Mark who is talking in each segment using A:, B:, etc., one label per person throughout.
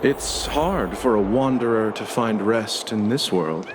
A: It's hard for a wanderer to find rest in this world.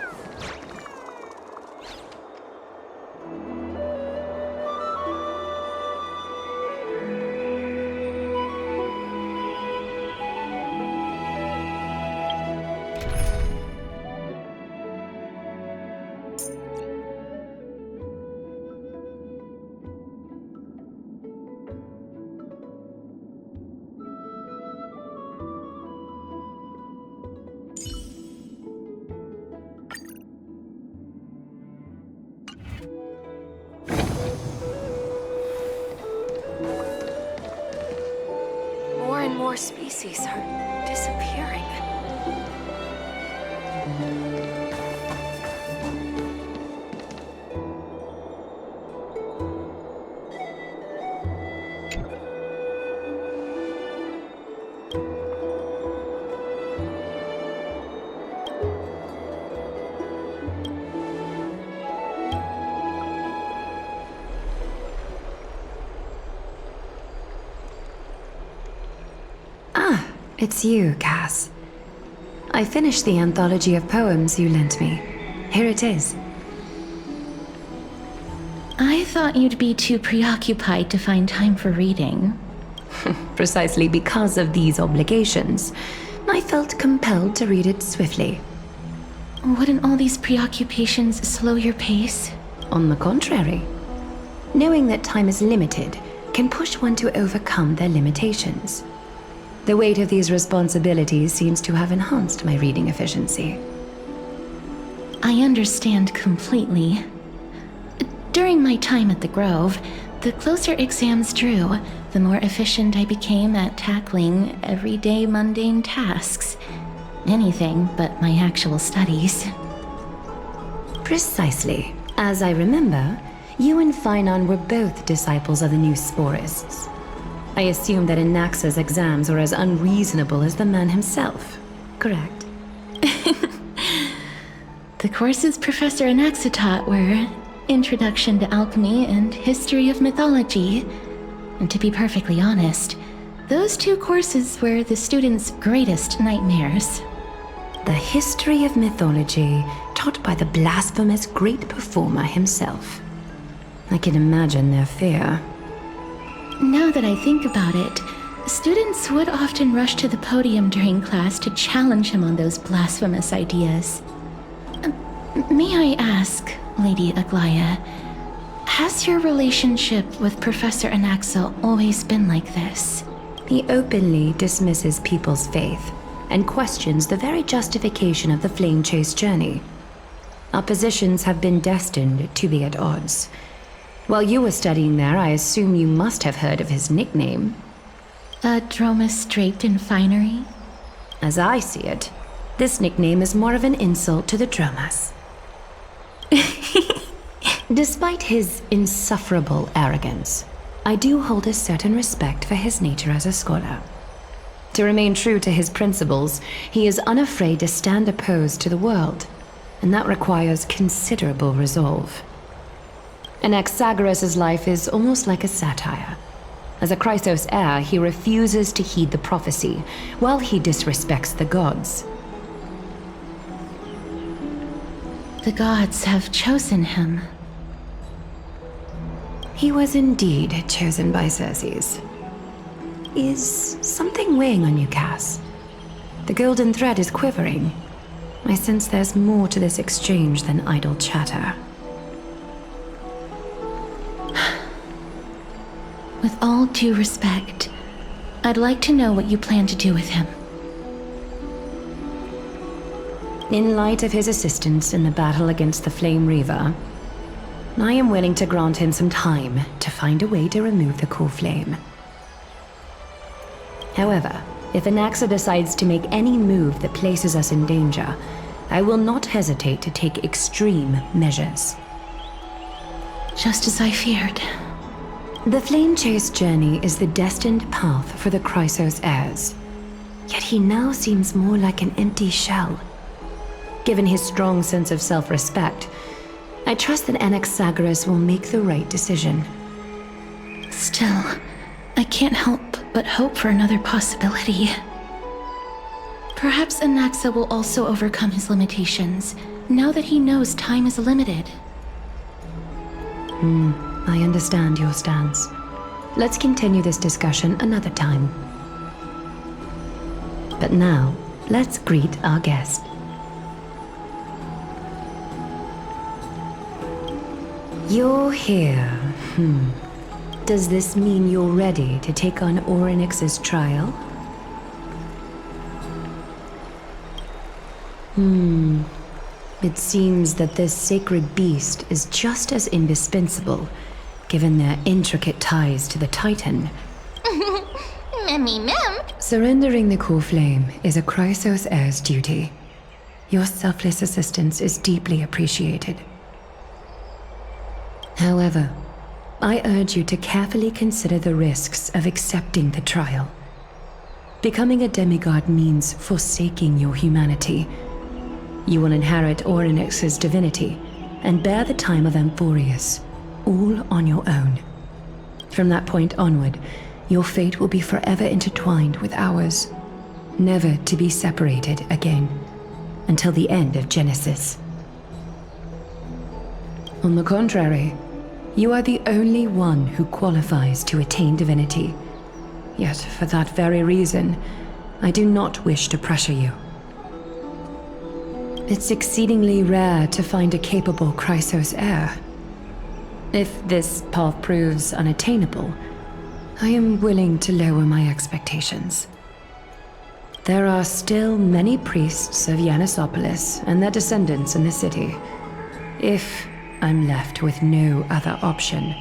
B: More and more species are disappearing.
C: It's you, Cass. I finished the anthology of poems you lent me. Here it is.
D: I thought you'd be too preoccupied to find time for reading.
C: Precisely because of these obligations, I felt compelled to read it swiftly.
D: Wouldn't all these preoccupations slow your pace?
C: On the contrary, knowing that time is limited can push one to overcome their limitations. The weight of these responsibilities seems to have enhanced my reading efficiency.
D: I understand completely. During my time at the Grove, the closer exams drew, the more efficient I became at tackling everyday mundane tasks. Anything but my actual studies.
C: Precisely. As I remember, you and Finon were both disciples of the new Sporists. I assume that Anaxa's exams were as unreasonable as the man himself, correct?
D: The courses Professor Anaxa taught were Introduction to Alchemy and History of Mythology. And to be perfectly honest, those two courses were the students' greatest nightmares.
C: The History of Mythology, taught by the blasphemous great performer himself. I can imagine their fear.
D: Now that I think about it, students would often rush to the podium during class to challenge him on those blasphemous ideas. May I ask, Lady Aglaya, has your relationship with Professor Anaxa always been like this?
C: He openly dismisses people's faith and questions the very justification of the Flame Chase journey. Our positions have been destined to be at odds. While you were studying there, I assume you must have heard of his nickname.
D: A Dromus draped in finery?
C: As I see it, this nickname is more of an insult to the Dromas. Despite his insufferable arrogance, I do hold a certain respect for his nature as a scholar. To remain true to his principles, he is unafraid to stand opposed to the world, and that requires considerable resolve. Anaxagoras' life is almost like a satire. As a Chrysos heir, he refuses to heed the prophecy, while he disrespects the gods.
D: The gods have chosen him.
C: He was indeed chosen by Circes. Is something weighing on you, Cass? The golden thread is quivering. I sense there's more to this exchange than idle chatter.
D: With all due respect, I'd like to know what you plan to do with him.
C: In light of his assistance in the battle against the Flame Reaver, I am willing to grant him some time to find a way to remove the core flame. However, if Anaxa decides to make any move that places us in danger, I will not hesitate to take extreme measures.
D: Just as I feared.
C: The Flame Chase journey is the destined path for the Chrysos heirs. Yet he now seems more like an empty shell. Given his strong sense of self-respect, I trust that Anaxagoras will make the right decision.
D: Still, I can't help but hope for another possibility. Perhaps Anaxa will also overcome his limitations, now that he knows time is limited.
C: I understand your stance. Let's continue this discussion another time. But now, let's greet our guest. You're here. Does this mean you're ready to take on Orynyx's trial? It seems that this sacred beast is just as indispensable, given their intricate ties to the Titan.
D: Memmy mem.
C: Surrendering the core flame is a Chrysos heir's duty. Your selfless assistance is deeply appreciated. However, I urge you to carefully consider the risks of accepting the trial. Becoming a demigod means forsaking your humanity. You will inherit Orynyx's divinity and bear the time of Amphorius, all on your own. From that point onward, your fate will be forever intertwined with ours, never to be separated again, until the end of Genesis. On the contrary, you are the only one who qualifies to attain divinity. Yet, for that very reason, I do not wish to pressure you. It's exceedingly rare to find a capable Chrysos heir. If this path proves unattainable, I am willing to lower my expectations. There are still many priests of Yanissopolis and their descendants in the city. If I'm left with no other option,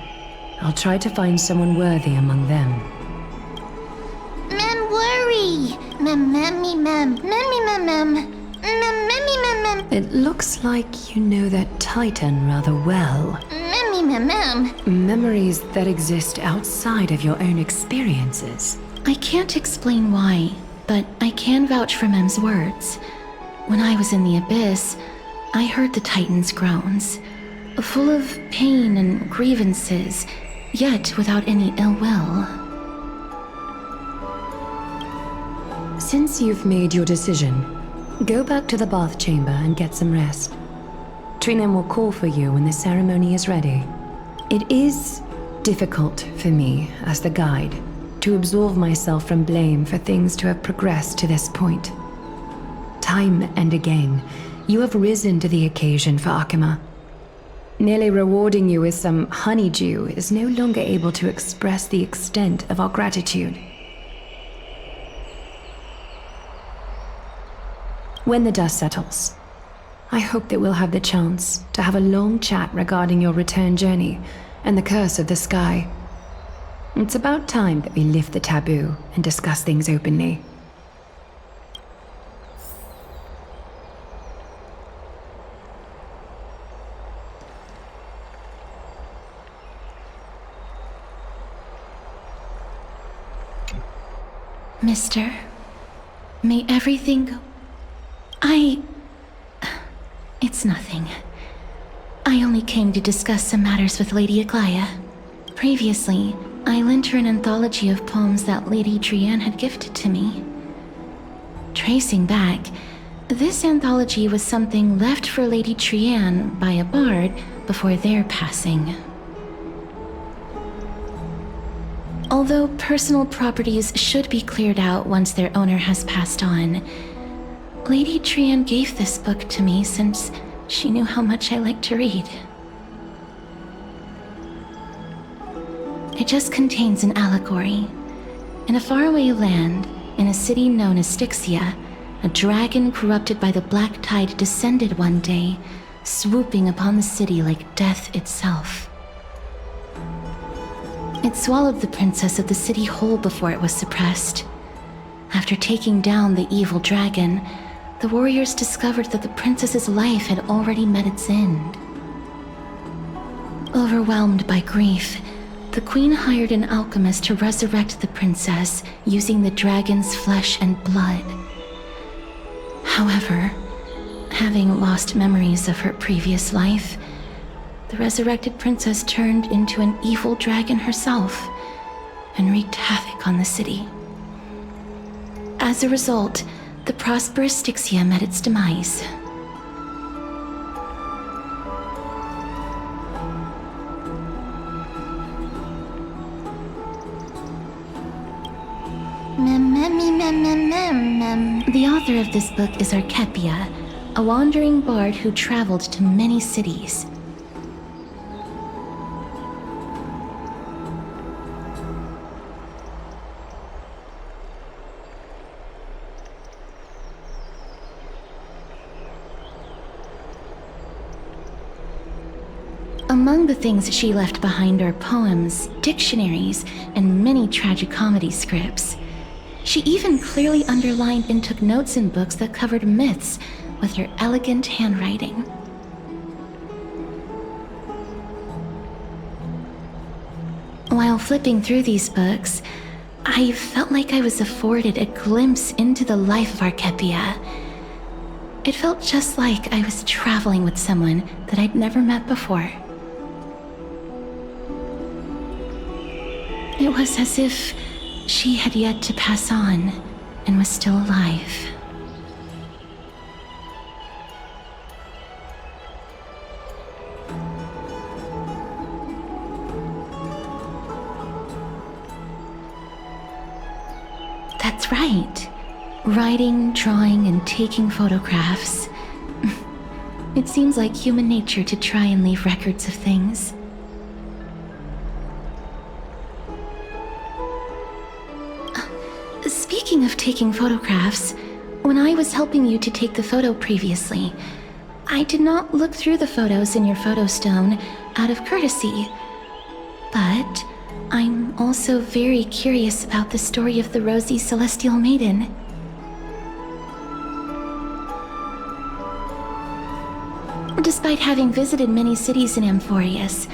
C: I'll try to find someone worthy among them.
D: Mem worry. Mem.
C: It looks like you know that Titan rather well.
D: Mem.
C: Memories that exist outside of your own experiences.
D: I can't explain why, but I can vouch for Mem's words. When I was in the abyss, I heard the Titan's groans, full of pain and grievances, yet without any ill will.
C: Since you've made your decision, go back to the bath chamber and get some rest. Trinem will call for you when the ceremony is ready. It is difficult for me, as the guide, to absolve myself from blame for things to have progressed to this point. Time and again, you have risen to the occasion for Akima. Merely rewarding you with some honeydew is no longer able to express the extent of our gratitude. When the dust settles, I hope that we'll have the chance to have a long chat regarding your return journey and the curse of the sky. It's about time that we lift the taboo and discuss things openly.
D: Mister, may everything go... It's nothing. I only came to discuss some matters with Lady Aglaia. Previously, I lent her an anthology of poems that Lady Trianne had gifted to me. Tracing back, this anthology was something left for Lady Trianne by a bard before their passing. Although personal properties should be cleared out once their owner has passed on, Lady Trianne gave this book to me since she knew how much I liked to read. It just contains an allegory. In a faraway land, in a city known as Styxia, a dragon corrupted by the black tide descended one day, swooping upon the city like death itself. It swallowed the princess of the city whole before it was suppressed. After taking down the evil dragon, the warriors discovered that the princess's life had already met its end. Overwhelmed by grief, the queen hired an alchemist to resurrect the princess using the dragon's flesh and blood. However, having lost memories of her previous life, the resurrected princess turned into an evil dragon herself and wreaked havoc on the city. As a result, the prosperous Styxia met its demise. The author of this book is Archepia, a wandering bard who traveled to many cities. Among the things she left behind are poems, dictionaries, and many tragicomedy scripts. She even clearly underlined and took notes in books that covered myths with her elegant handwriting. While flipping through these books, I felt like I was afforded a glimpse into the life of Archepia. It felt just like I was traveling with someone that I'd never met before. It was as if she had yet to pass on and was still alive. That's right. Writing, drawing, and taking photographs. It seems like human nature to try and leave records of things. Speaking of taking photographs, when I was helping you to take the photo previously, I did not look through the photos in your photo stone out of courtesy. But I'm also very curious about the story of the rosy celestial maiden. Despite having visited many cities in Amphorius,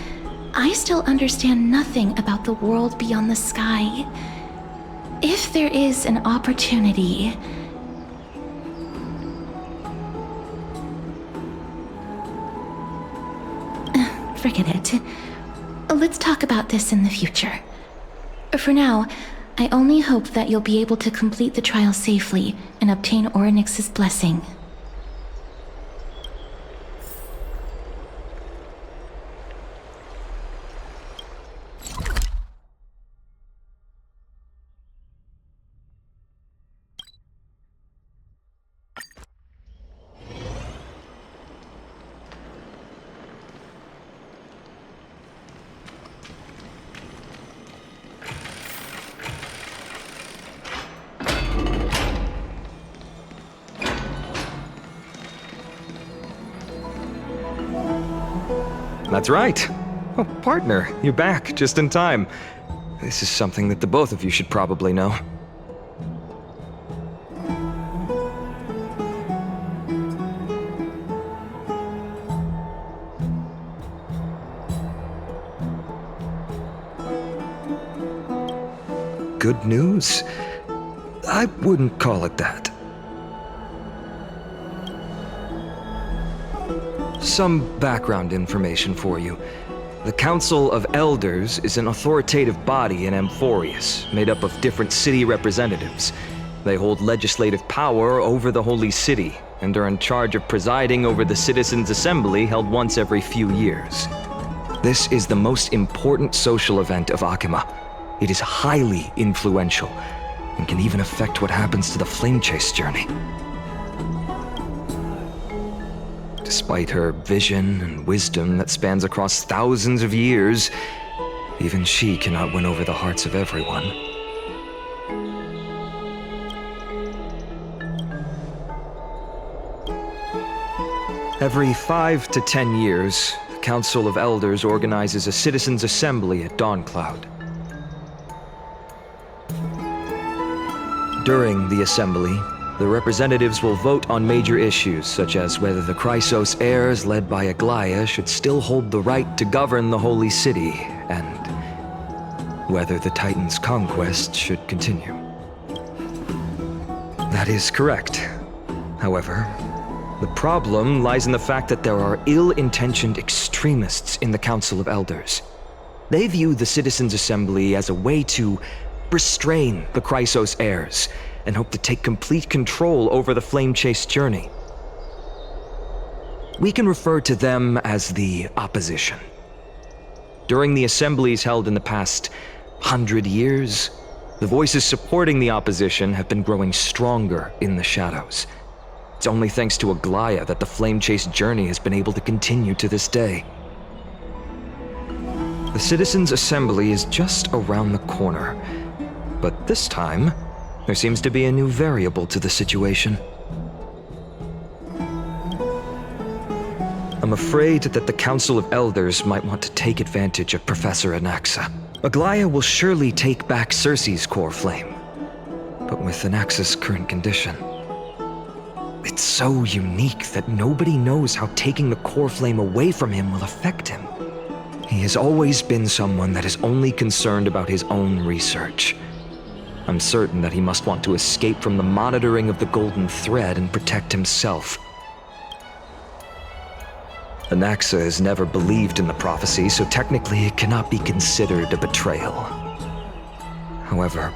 D: I still understand nothing about the world beyond the sky. If there is an opportunity... Forget it. Let's talk about this in the future. For now, I only hope that you'll be able to complete the trial safely and obtain Orynyx's blessing.
E: That's right. Oh, partner, you're back just in time. This is something that the both of you should probably know. Good news? I wouldn't call it that. Some background information for you. The Council of Elders is an authoritative body in Amphorius, made up of different city representatives. They hold legislative power over the Holy City, and are in charge of presiding over the Citizens' Assembly held once every few years. This is the most important social event of Akima. It is highly influential, and can even affect what happens to the Flame Chase journey. Despite her vision and wisdom that spans across thousands of years, even she cannot win over the hearts of everyone. Every 5 to 10 years, the Council of Elders organizes a Citizens' Assembly at Dawncloud. During the assembly, the representatives will vote on major issues, such as whether the Chrysos heirs led by Aglaia should still hold the right to govern the Holy City, and whether the Titan's conquest should continue. That is correct. However, the problem lies in the fact that there are ill-intentioned extremists in the Council of Elders. They view the Citizens' Assembly as a way to restrain the Chrysos heirs, and hope to take complete control over the Flame Chase journey. We can refer to them as the opposition. During the assemblies held in the past 100 years, the voices supporting the opposition have been growing stronger in the shadows. It's only thanks to Aglaya that the Flame Chase journey has been able to continue to this day. The Citizens' Assembly is just around the corner, but this time, there seems to be a new variable to the situation. I'm afraid that the Council of Elders might want to take advantage of Professor Anaxa. Aglaya will surely take back Circe's core flame, but with Anaxa's current condition, it's so unique that nobody knows how taking the core flame away from him will affect him. He has always been someone that is only concerned about his own research. I'm certain that he must want to escape from the monitoring of the Golden Thread and protect himself. Anaxa has never believed in the prophecy, so technically it cannot be considered a betrayal. However,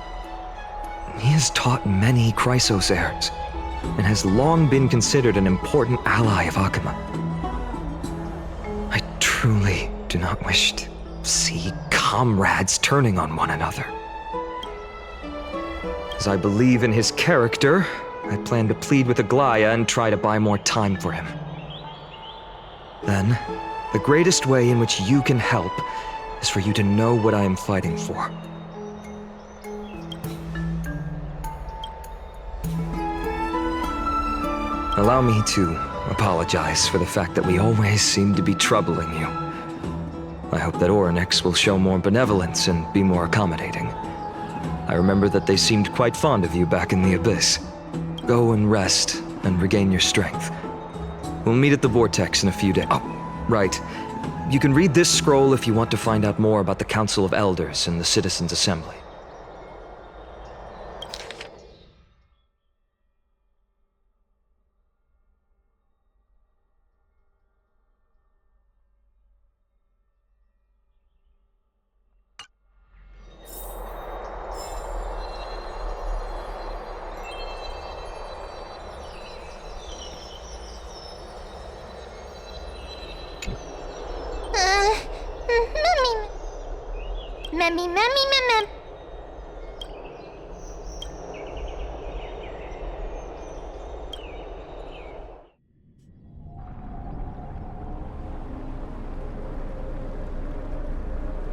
E: he has taught many Chrysos heirs, and has long been considered an important ally of Akama. I truly do not wish to see comrades turning on one another. As I believe in his character, I plan to plead with Aglaya and try to buy more time for him. Then, the greatest way in which you can help is for you to know what I am fighting for. Allow me to apologize for the fact that we always seem to be troubling you. I hope that Orynyx will show more benevolence and be more accommodating. I remember that they seemed quite fond of you back in the Abyss. Go and rest and regain your strength. We'll meet at the Vortex in a few days. Oh, right. You can read this scroll if you want to find out more about the Council of Elders and the Citizens' Assembly.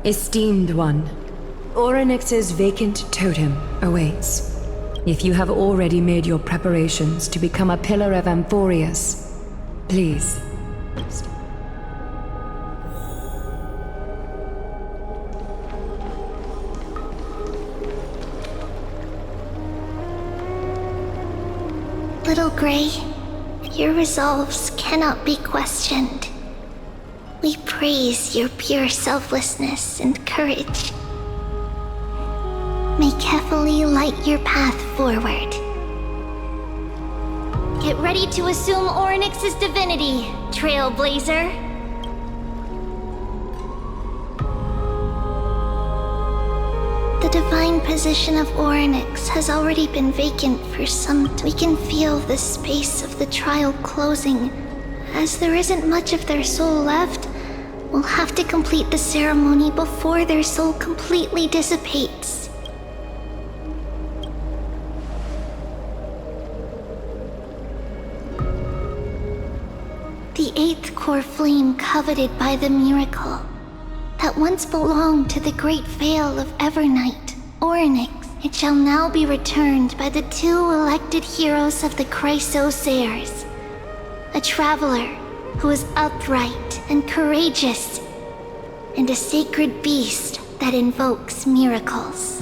C: Esteemed one, Orynyx's vacant totem awaits. If you have already made your preparations to become a pillar of Amphorius, please.
F: Little Grey, your resolves cannot be questioned. We praise your pure selflessness and courage. May carefully light your path forward. Get ready to assume Orynyx's divinity, Trailblazer. The divine position of Orynyx has already been vacant for some time. We can feel the space of the trial closing. As there isn't much of their soul left, we'll have to complete the ceremony before their soul completely dissipates. The 8th core flame coveted by the miracle that once belonged to the great Vale of Evernight, Orynyx. It shall now be returned by the 2 elected heroes of the Chrysos heirs. A traveler who is upright and courageous, and a sacred beast that invokes miracles.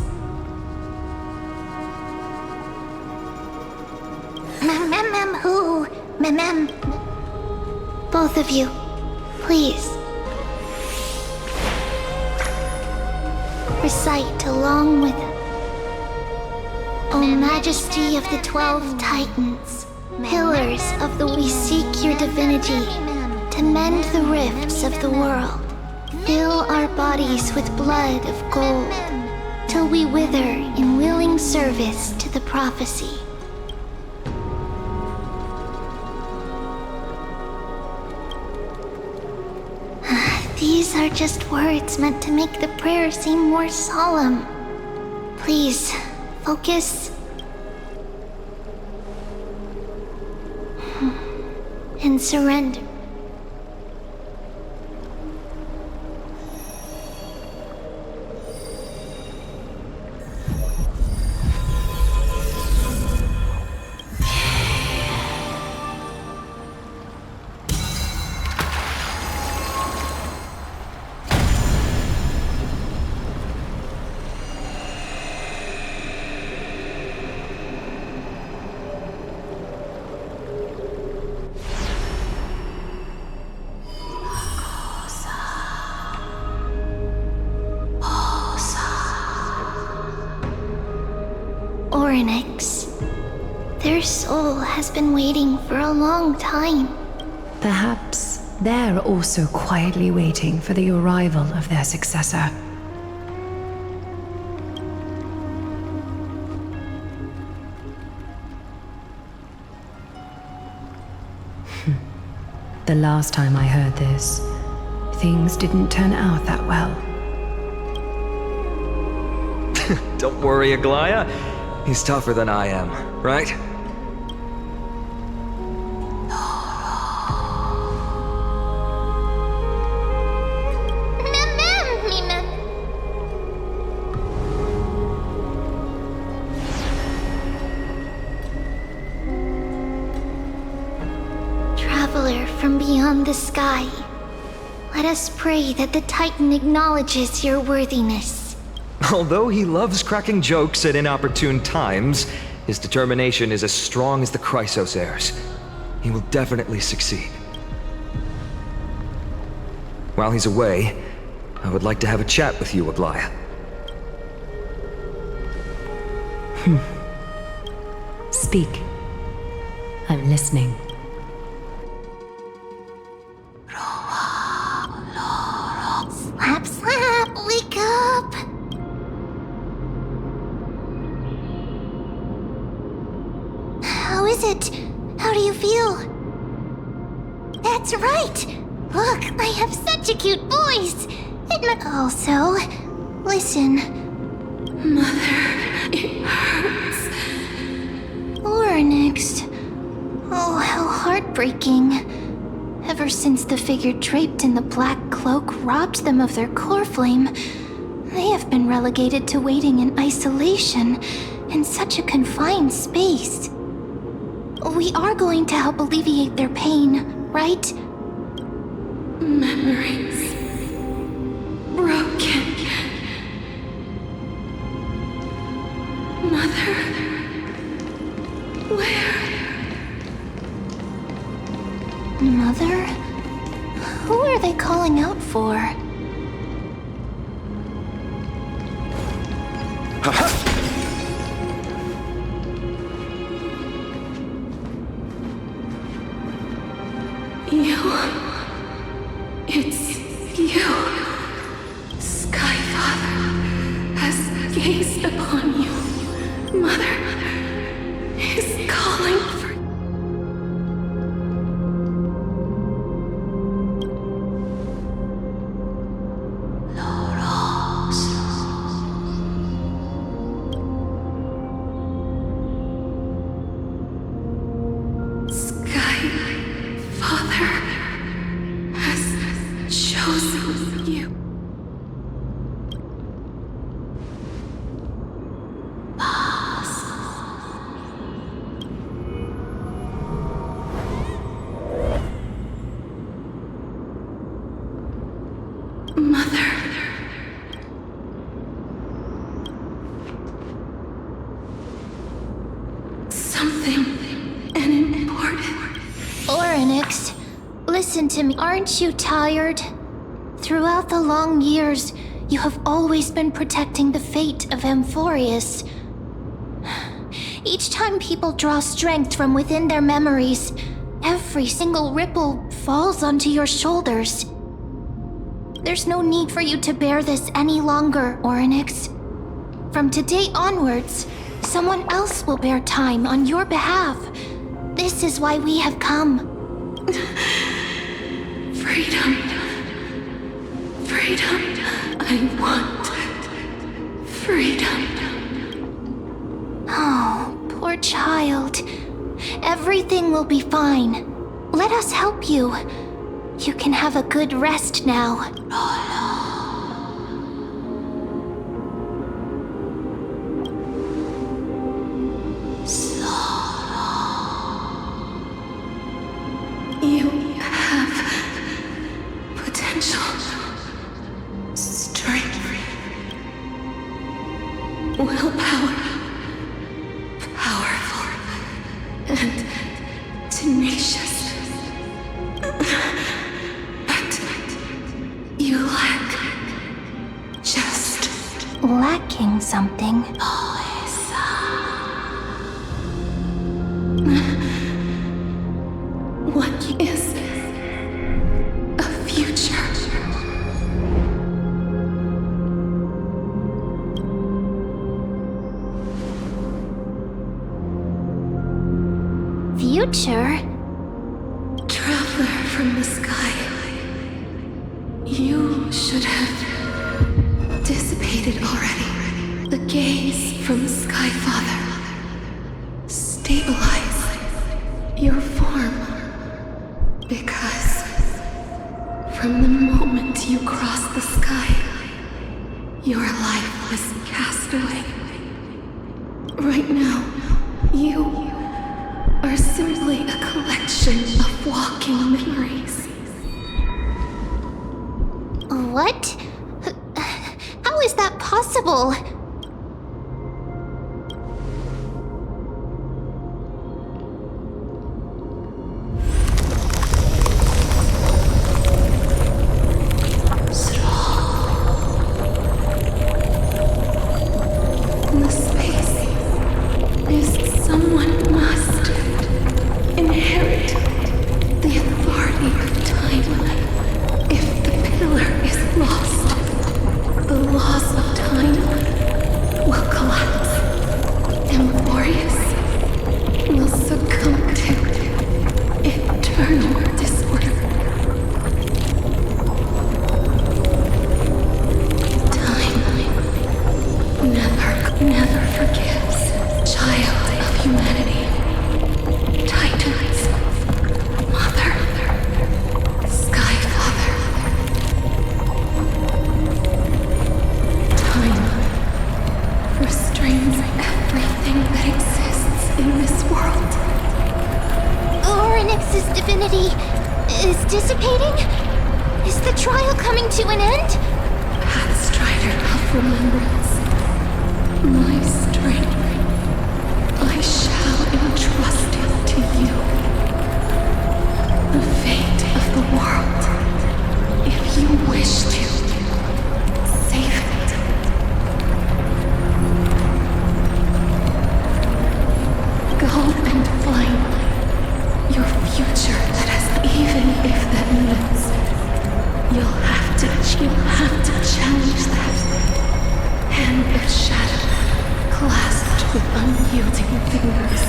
F: Who? Both of you, please. Recite along with it. O Majesty of the 12 Titans, pillars of the we seek your divinity to mend the rifts of the world. Fill our bodies with blood of gold till we wither in willing service to the prophecy. These are just words meant to make the prayer seem more solemn. Please, focus. And surrender. Orynyx. Their soul has been waiting for a long time.
C: Perhaps they're also quietly waiting for the arrival of their successor. The last time I heard this, things didn't turn out that well.
E: Don't worry, Aglaya. He's tougher than I am, right?
F: Traveler from beyond the sky, let us pray that the Titan acknowledges your worthiness.
E: Although he loves cracking jokes at inopportune times, his determination is as strong as the Chrysos heirs. He will definitely succeed. While he's away, I would like to have a chat with you, Aglaya.
C: Speak. I'm listening.
F: Slap, slap, wake up! How is it? How do you feel? That's right! Look, I have such a cute voice! And also, listen. Mother, it hurts. Orynyx. Oh, how heartbreaking. Ever since the figure draped in the black cloak robbed them of their core flame, they have been relegated to waiting in isolation in such a confined space. We are going to help alleviate their pain, right? Memories. Broken. Mother. Where? Mother? Who are they calling out for? You. It's you. Skyfather has gazed upon you. Mother is calling for Orynyx, listen to me. Aren't you tired? Throughout the long years, you have always been protecting the fate of Amphorius. Each time people draw strength from within their memories, every single ripple falls onto your shoulders. There's no need for you to bear this any longer, Orynyx. From today onwards, someone else will bear time on your behalf. This is why we have come.
D: Freedom. Freedom. I want freedom.
F: Oh, poor child. Everything will be fine. Let us help you. You can have a good rest now.
D: You have potential, strength, willpower, powerful, and tenacious. But you lack just
F: Lacking something.
D: what is a future.
F: Future?
D: Traveler from the sky, you should have dissipated already. The gaze from Sky Father. Stabilize your form. Because from the moment you crossed the sky, your life was cast away. Right now, you are simply a collection of walking memories.
F: What? How is that possible?
D: The space is someone must inherit the authority of time. If the pillar is lost, the laws of time will collapse. Emphorius will succumb to eternal disorder. Time never forgives. Child of humanity. Titans. Mother. Sky Father. Time restrains everything that exists in this world.
F: Orynyx's divinity is dissipating? Is the trial coming to an end?
D: Pathstrider of remembrance. My strength. I shall entrust it to you. The fate of the world. If you wish to save it. Go and find your future that has, even if that means you'll have to challenge that. Hand of shadow, clasped with unyielding fingers.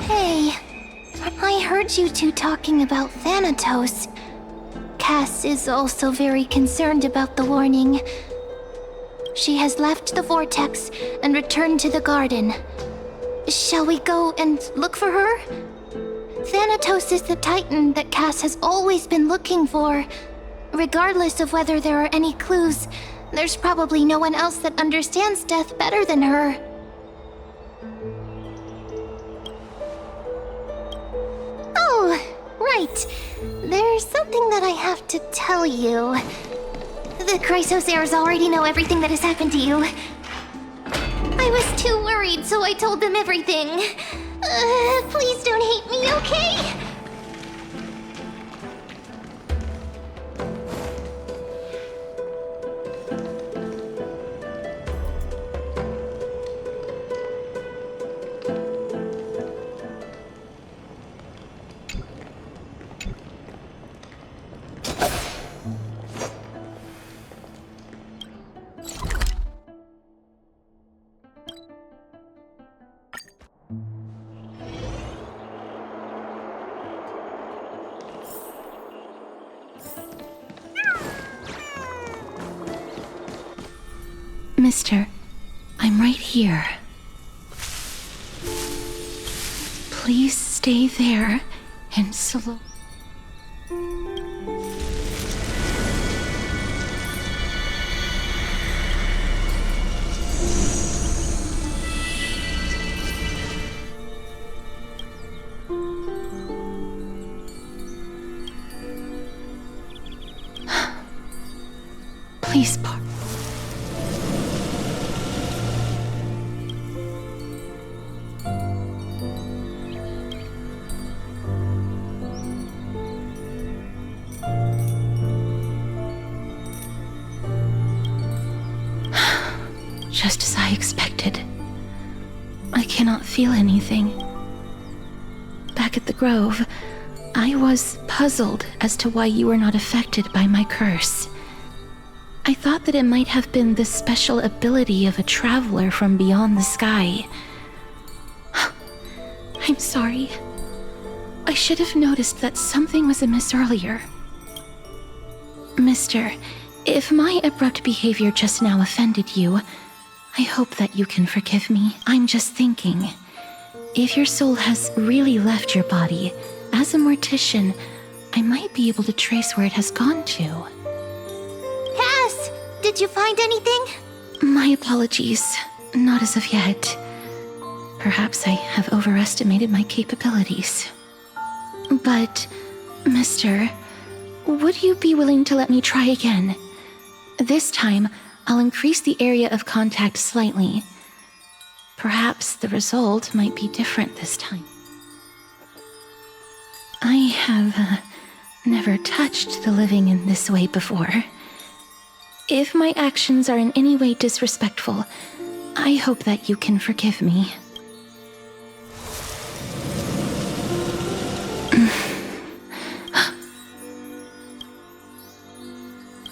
F: Hey, I heard you two talking about Thanatos. Cass is also very concerned about the warning. She has left the vortex and returned to the garden. Shall we go and look for her? Thanatos is the titan that Cass has always been looking for. Regardless of whether there are any clues, there's probably no one else that understands death better than her. Oh, right. There's something that I have to tell you. The Chrysosairs already know everything that has happened to you. I was too worried, so I told them everything. Please don't hate me, okay?
D: Mister, I'm right here. Please stay there and slow. Please, just as I expected. I cannot feel anything. Back at the Grove, I was puzzled as to why you were not affected by my curse. I thought that it might have been the special ability of a traveler from beyond the sky. I'm sorry. I should have noticed that something was amiss earlier. Mister, if my abrupt behavior just now offended you, I hope that you can forgive me. I'm just thinking, if your soul has really left your body, as a mortician, I might be able to trace where it has gone to.
F: Cass, did you find anything?
D: My apologies. Not as of yet. Perhaps I have overestimated my capabilities. But, mister, would you be willing to let me try again? This time, I'll increase the area of contact slightly. Perhaps the result might be different this time. I have never touched the living in this way before. If my actions are in any way disrespectful, I hope that you can forgive me.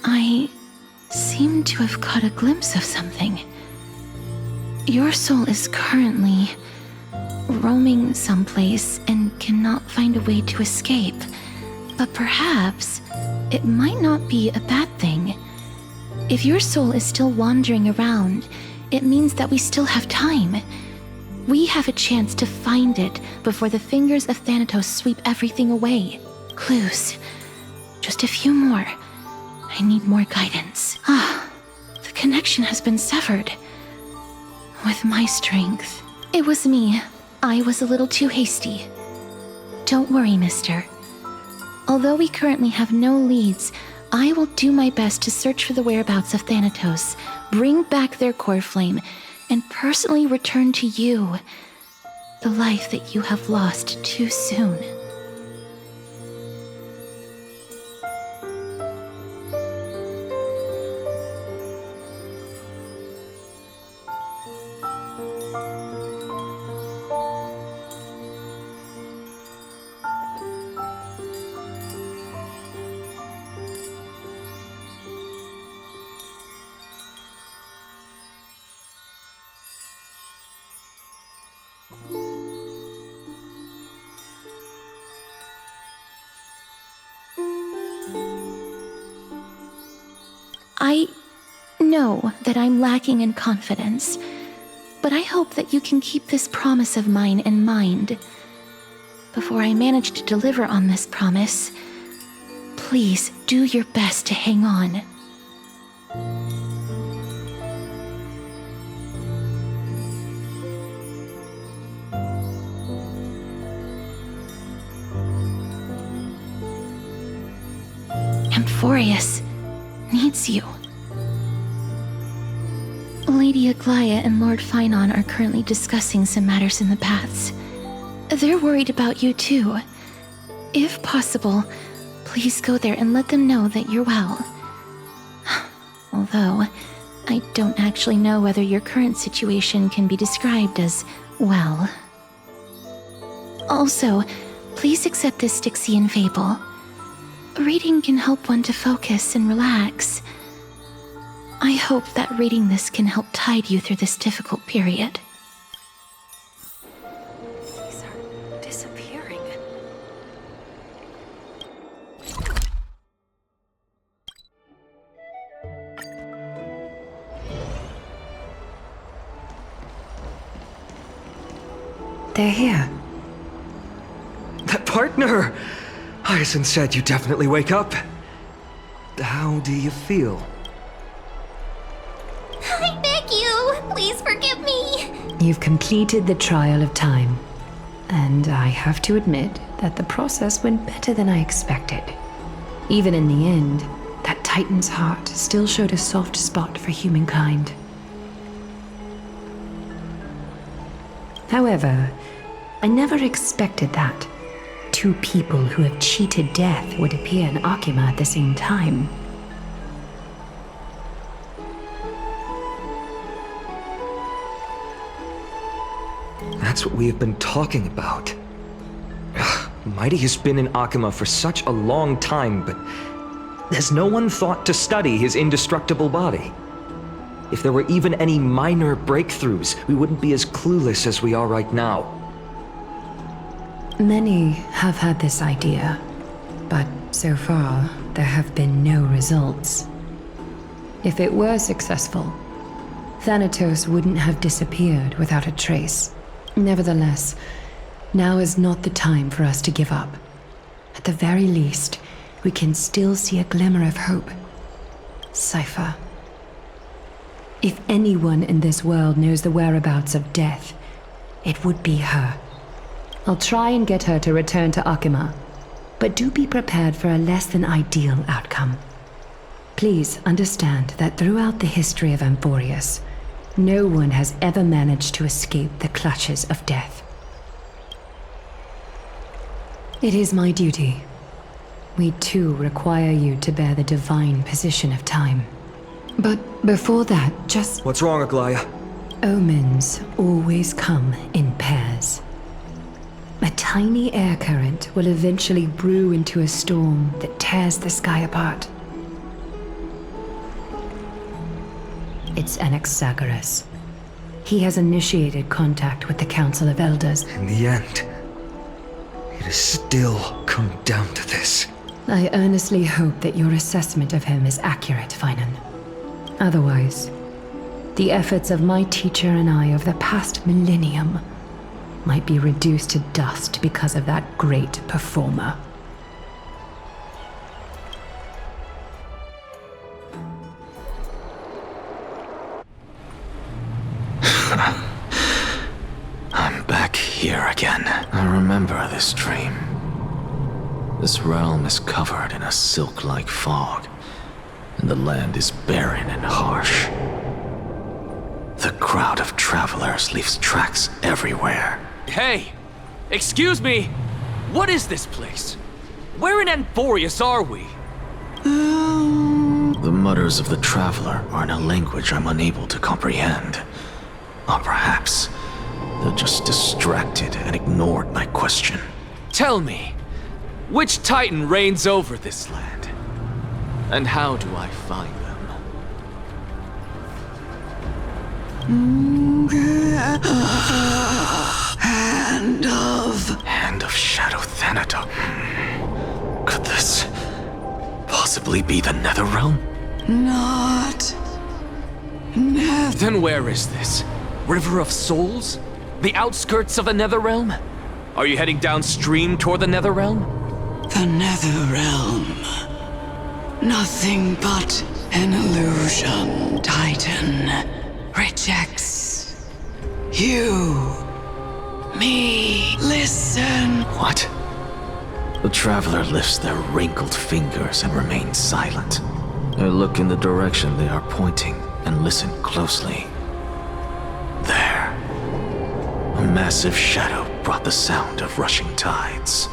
D: I seem to have caught a glimpse of something. Your soul is currently roaming someplace and cannot find a way to escape. But perhaps it might not be a bad thing. If your soul is still wandering around, it means that we still have time. We have a chance to find it before the fingers of Thanatos sweep everything away. Clues. Just a few more. I need more guidance. The connection has been severed. With my strength. It was me. I was a little too hasty. Don't worry, mister. Although we currently have no leads, I will do my best to search for the whereabouts of Thanatos, bring back their core flame, and personally return to you the life that you have lost too soon. I know that I'm lacking in confidence, but I hope that you can keep this promise of mine in mind. Before I manage to deliver on this promise, please do your best to hang on. Amphorius needs you. Lady Aglaya and Lord Finon are currently discussing some matters in the paths. They're worried about you too. If possible, please go there and let them know that you're well. Although, I don't actually know whether your current situation can be described as well. Also, please accept this Styxian fable. Reading can help one to focus and relax. I hope that reading this can help tide you through this difficult period.
B: These are disappearing.
C: They're here.
E: That partner! Hyacinth said you definitely wake up. How do you feel?
F: I beg you, please forgive me.
C: You've completed the trial of time. And I have to admit that the process went better than I expected. Even in the end, that Titan's heart still showed a soft spot for humankind. However, I never expected that. Two people who have cheated death would appear in Akima at the same time.
E: That's what we have been talking about. Mighty has been in Akima for such a long time, but has no one thought to study his indestructible body? If there were even any minor breakthroughs, we wouldn't be as clueless as we are right now.
C: Many have had this idea, but so far there have been no results. If it were successful, Thanatos wouldn't have disappeared without a trace. Nevertheless, now is not the time for us to give up. At the very least, we can still see a glimmer of hope. Cypher. If anyone in this world knows the whereabouts of death, it would be her. I'll try and get her to return to Akima, but do be prepared for a less than ideal outcome. Please understand that throughout the history of Amphorius, no one has ever managed to escape the clutches of death. It is my duty. We too require you to bear the divine position of time. But before that, just...
E: What's wrong, Aglaya?
C: Omens always come in pairs. A tiny air current will eventually brew into a storm that tears the sky apart. It's Anaxagoras. He has initiated contact with the Council of Elders.
E: In the end, it has still come down to this.
C: I earnestly hope that your assessment of him is accurate, Finan. Otherwise, the efforts of my teacher and I over the past millennium might be reduced to dust because of that great performer.
G: I'm back here again. I remember this dream. This realm is covered in a silk-like fog, and the land is barren and harsh. The crowd of travelers leaves tracks everywhere.
H: Hey! Excuse me! What is this place? Where in Amphorius are we?
G: The mutters of the traveler are in a language I'm unable to comprehend. Or perhaps they're just distracted and ignored my question.
H: Tell me, which Titan reigns over this land? And how do I find them?
G: Hand of Shadow Thanatos. Could this possibly be the Netherrealm?
H: Then where is this? River of Souls? The outskirts of the Netherrealm? Are you heading downstream toward the Netherrealm?
I: The Netherrealm. Nothing but an illusion, Titan. Rejects you. Me. Listen.
G: What? The traveler lifts their wrinkled fingers and remains silent. I look in the direction they are pointing and listen closely. There. A massive shadow brought the sound of rushing tides.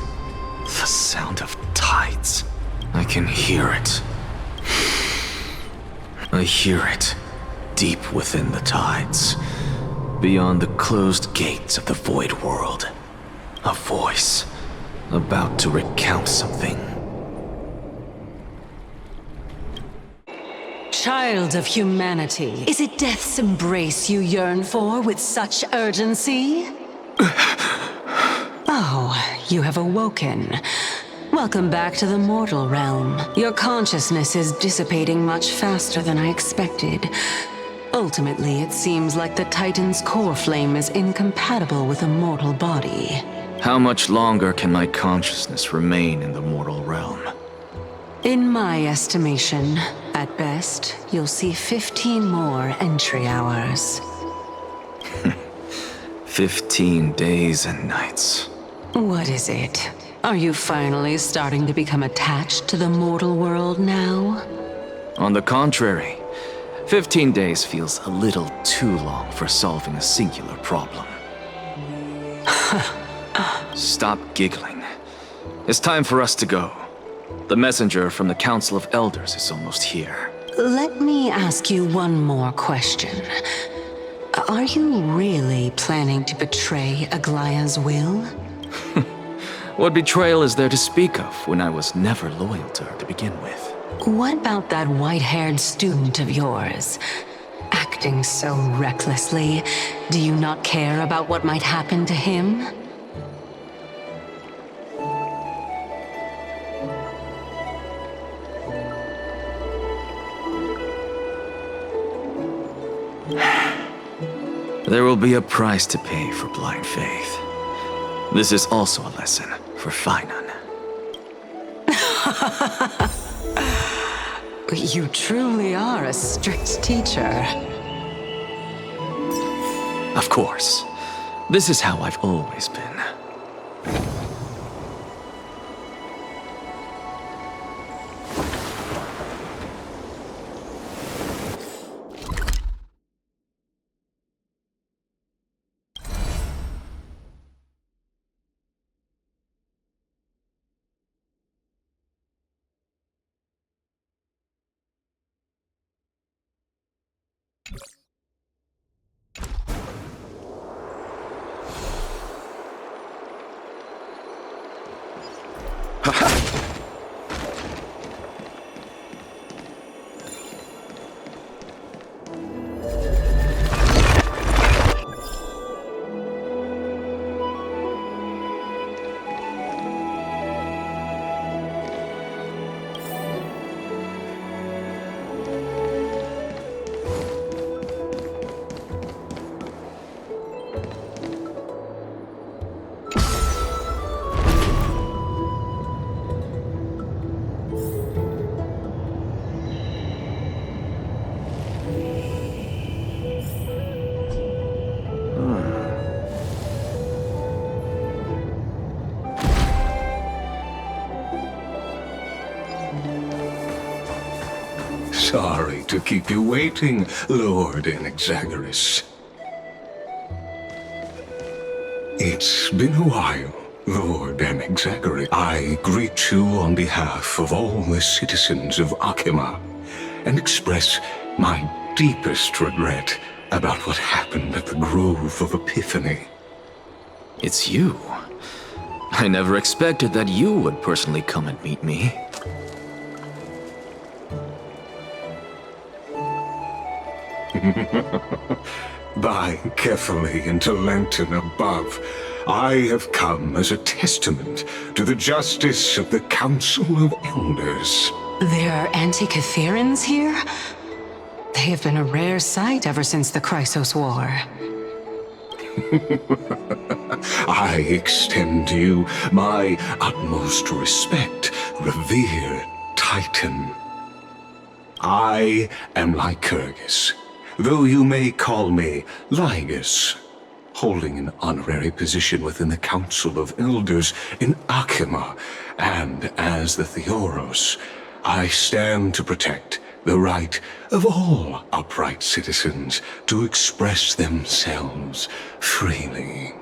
G: The sound of tides. I can hear it. I hear it, deep within the tides, beyond the closed gates of the void world. A voice, about to recount something.
I: Child of humanity, is it death's embrace you yearn for with such urgency? Oh, you have awoken. Welcome back to the mortal realm. Your consciousness is dissipating much faster than I expected. Ultimately, it seems like the Titan's core flame is incompatible with a mortal body.
G: How much longer can my consciousness remain in the mortal realm?
I: In my estimation, at best, you'll see 15 more entry hours.
G: 15 days and nights.
I: What is it? Are you finally starting to become attached to the mortal world now?
G: On the contrary, 15 days feels a little too long for solving a singular problem. Stop giggling. It's time for us to go. The messenger from the Council of Elders is almost here.
I: Let me ask you one more question. Are you really planning to betray Aglaya's will?
G: What betrayal is there to speak of when I was never loyal to her to begin with?
I: What about that white-haired student of yours? Acting so recklessly, do you not care about what might happen to him?
G: There will be a price to pay for blind faith. This is also a lesson for Finan.
I: You truly are a strict teacher.
G: Of course. This is how I've always been.
J: Sorry to keep you waiting, Lord Inexagaris. It's been a while, Lord Inexagaris. I greet you on behalf of all the citizens of Akima and express my deepest regret about what happened at the Grove of Epiphany.
G: It's you. I never expected that you would personally come and meet me.
J: Bowing carefully into Lantern above, I have come as a testament to the justice of the Council of Elders.
I: There are Antikytherians here? They have been a rare sight ever since the Chrysos War.
J: I extend to you my utmost respect, revered Titan. I am Lycurgus, though you may call me Lygus, holding an honorary position within the Council of Elders in Akima, and as the Theoros, I stand to protect the right of all upright citizens to express themselves freely.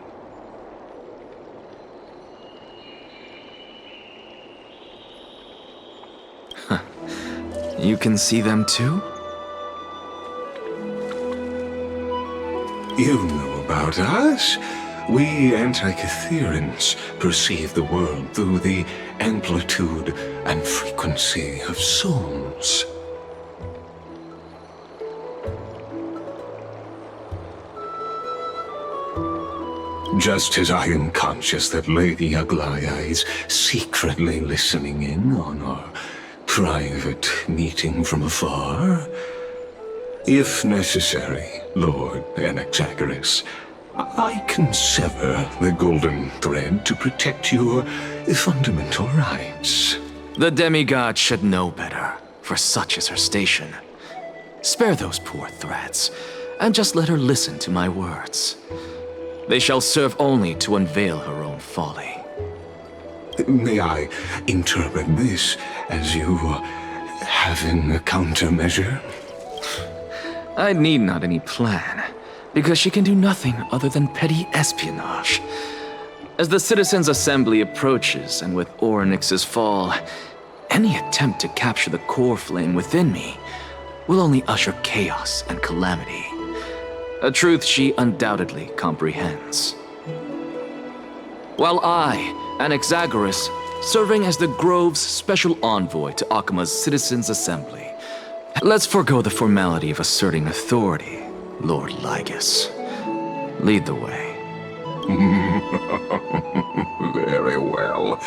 H: You can see them too?
J: You know about us. We Antikytherians perceive the world through the amplitude and frequency of souls. Just as I am conscious that Lady Aglaya is secretly listening in on our private meeting from afar, if necessary, Lord Anaxagoras, I can sever the golden thread to protect your fundamental rights.
H: The demigod should know better, for such is her station. Spare those poor threads, and just let her listen to my words. They shall serve only to unveil her own folly.
J: May I interpret this as you having a countermeasure?
H: I need not any plan, because she can do nothing other than petty espionage. As the Citizens' Assembly approaches, and with Orynyx's fall, any attempt to capture the core flame within me will only usher chaos and calamity. A truth she undoubtedly comprehends. While I, Anaxagoras, serving as the Grove's special envoy to Akima's Citizens' Assembly, let's forego the formality of asserting authority, Lord Lygus. Lead the way.
J: Very well.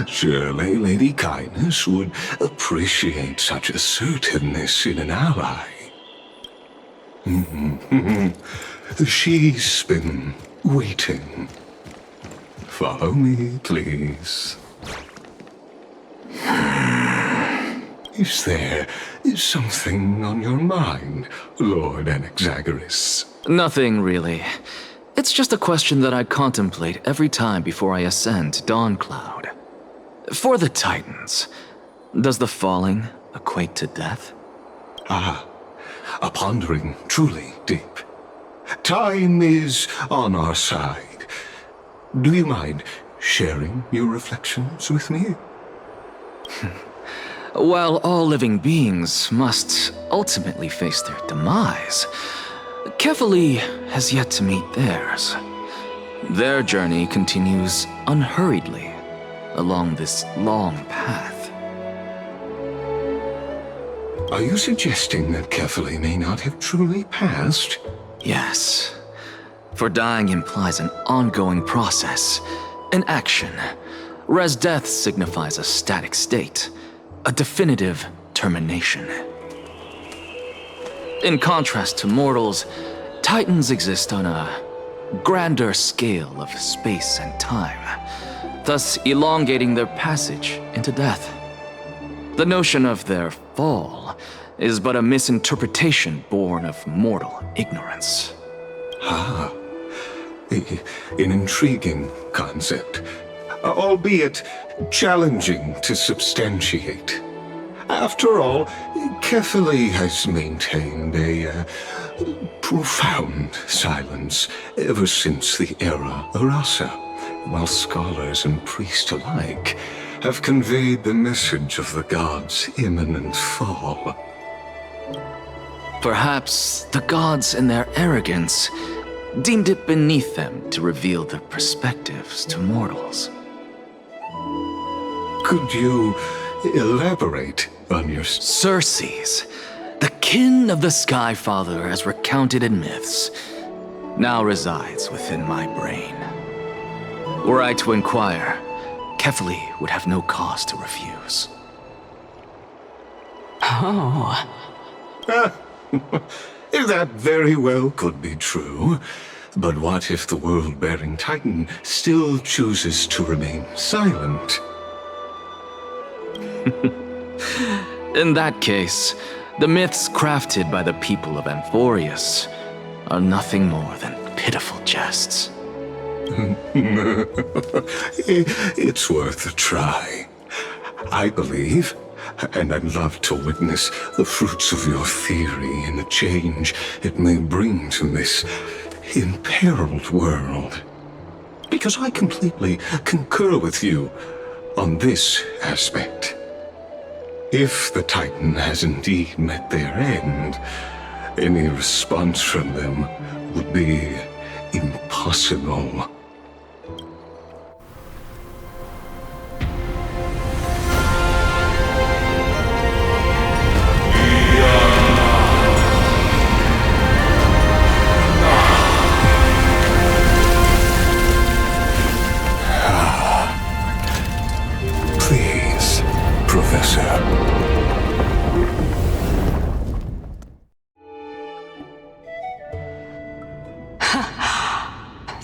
J: Surely Lady Kindness would appreciate such assertiveness in an ally. She's been waiting. Follow me, please. Is there something on your mind, Lord Anaxagoras?
H: Nothing, really. It's just a question that I contemplate every time before I ascend to Dawncloud. For the Titans, does the falling equate to death?
J: Ah, a pondering truly deep. Time is on our side. Do you mind sharing your reflections with me?
H: While all living beings must ultimately face their demise, Kefali has yet to meet theirs. Their journey continues unhurriedly along this long path.
J: Are you suggesting that Kefali may not have truly passed?
H: Yes. For dying implies an ongoing process, an action, whereas death signifies a static state, a definitive termination. In contrast to mortals, Titans exist on a grander scale of space and time, thus elongating their passage into death. The notion of their fall is but a misinterpretation born of mortal ignorance.
J: Ah, an intriguing concept, albeit challenging to substantiate. After all, Kefali has maintained a profound silence ever since the era Arasa, while scholars and priests alike have conveyed the message of the gods' imminent fall.
H: Perhaps the gods, in their arrogance, deemed it beneath them to reveal their perspectives to mortals.
J: Could you elaborate on your...
H: Circes, the kin of the Sky Father as recounted in myths, now resides within my brain. Were I to inquire, Kefali would have no cause to refuse.
I: Oh.
J: That very well could be true. But what if the world-bearing Titan still chooses to remain silent?
H: In that case, the myths crafted by the people of Amphorius are nothing more than pitiful jests.
J: It's worth a try. I believe, and I'd love to witness the fruits of your theory and the change it may bring to this imperiled world. Because I completely concur with you on this aspect. If the Titan has indeed met their end, any response from them would be impossible. Please, Professor.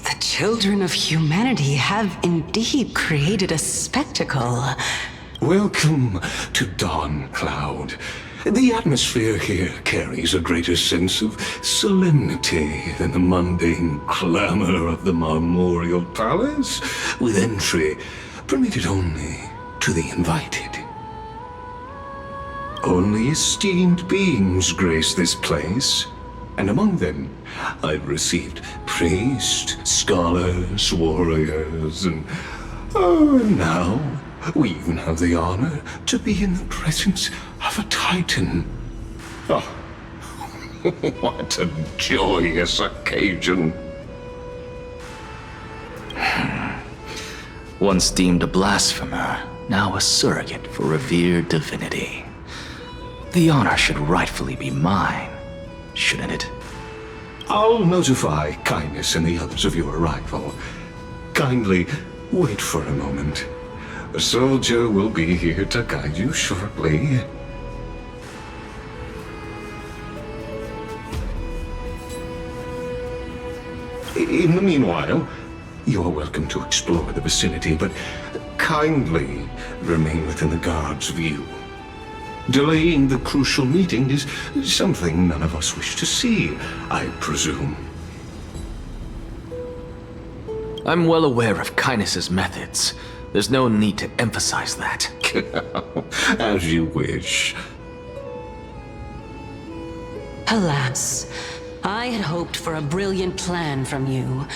I: The children of humanity have indeed created a spectacle.
J: Welcome to Dawn Cloud. The atmosphere here carries a greater sense of solemnity than the mundane clamor of the Marmorial Palace, with entry permitted only to the invited. Only esteemed beings grace this place, and among them I've received priests, scholars, warriors, and now we even have the honor to be in the presence of a Titan. Oh, what a joyous occasion.
H: Once deemed a blasphemer, now a surrogate for revered divinity. The honor should rightfully be mine, shouldn't it?
J: I'll notify Kindness and the others of your arrival. Kindly wait for a moment. A soldier will be here to guide you shortly. In the meanwhile, you are welcome to explore the vicinity, but kindly remain within the guard's view. Delaying the crucial meeting is something none of us wish to see, I presume.
H: I'm well aware of Kindness's methods. There's no need to emphasize that.
J: As you wish.
I: Alas, I had hoped for a brilliant plan from you,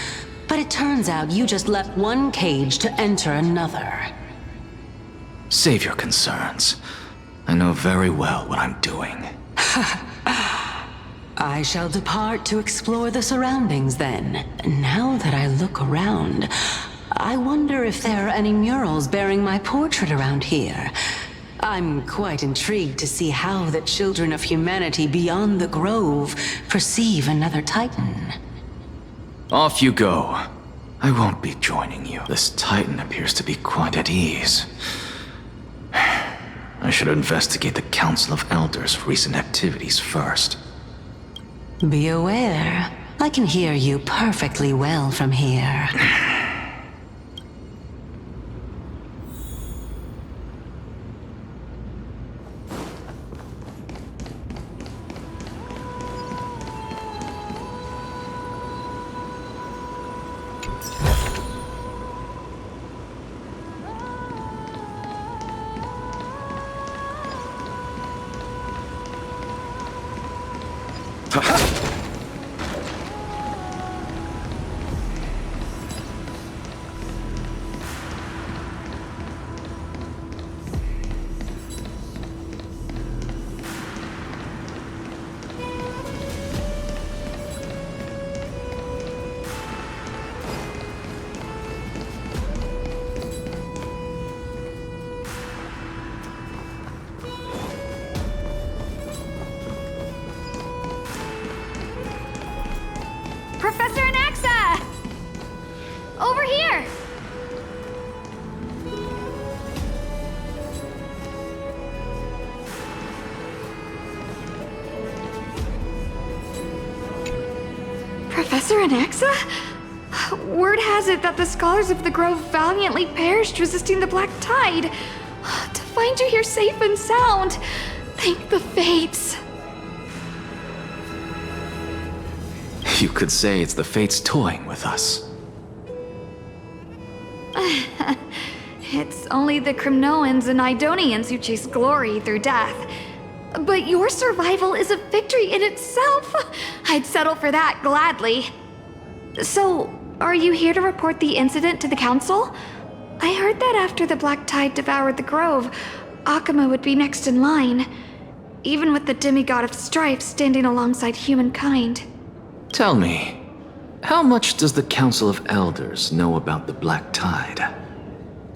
I: but it turns out you just left one cage to enter another.
H: Save your concerns. I know very well what I'm doing.
I: I shall depart to explore the surroundings then. Now that I look around, I wonder if there are any murals bearing my portrait around here. I'm quite intrigued to see how the children of humanity beyond the grove perceive another Titan.
H: Off you go. I won't be joining you. This Titan appears to be quite at ease. I should investigate the Council of Elders' recent activities first.
I: Be aware, I can hear you perfectly well from here.
K: Professor Anaxa? Word has it that the scholars of the Grove valiantly perished resisting the Black Tide. To find you here safe and sound, thank the fates.
H: You could say it's the fates toying with us.
K: It's only the Crimnoans and Idonians who chase glory through death. But your survival is a victory in itself. I'd settle for that gladly. So, are you here to report the incident to the Council? I heard that after the Black Tide devoured the Grove, Akuma would be next in line, even with the demigod of strife standing alongside humankind.
H: Tell me, how much does the Council of Elders know about the Black Tide?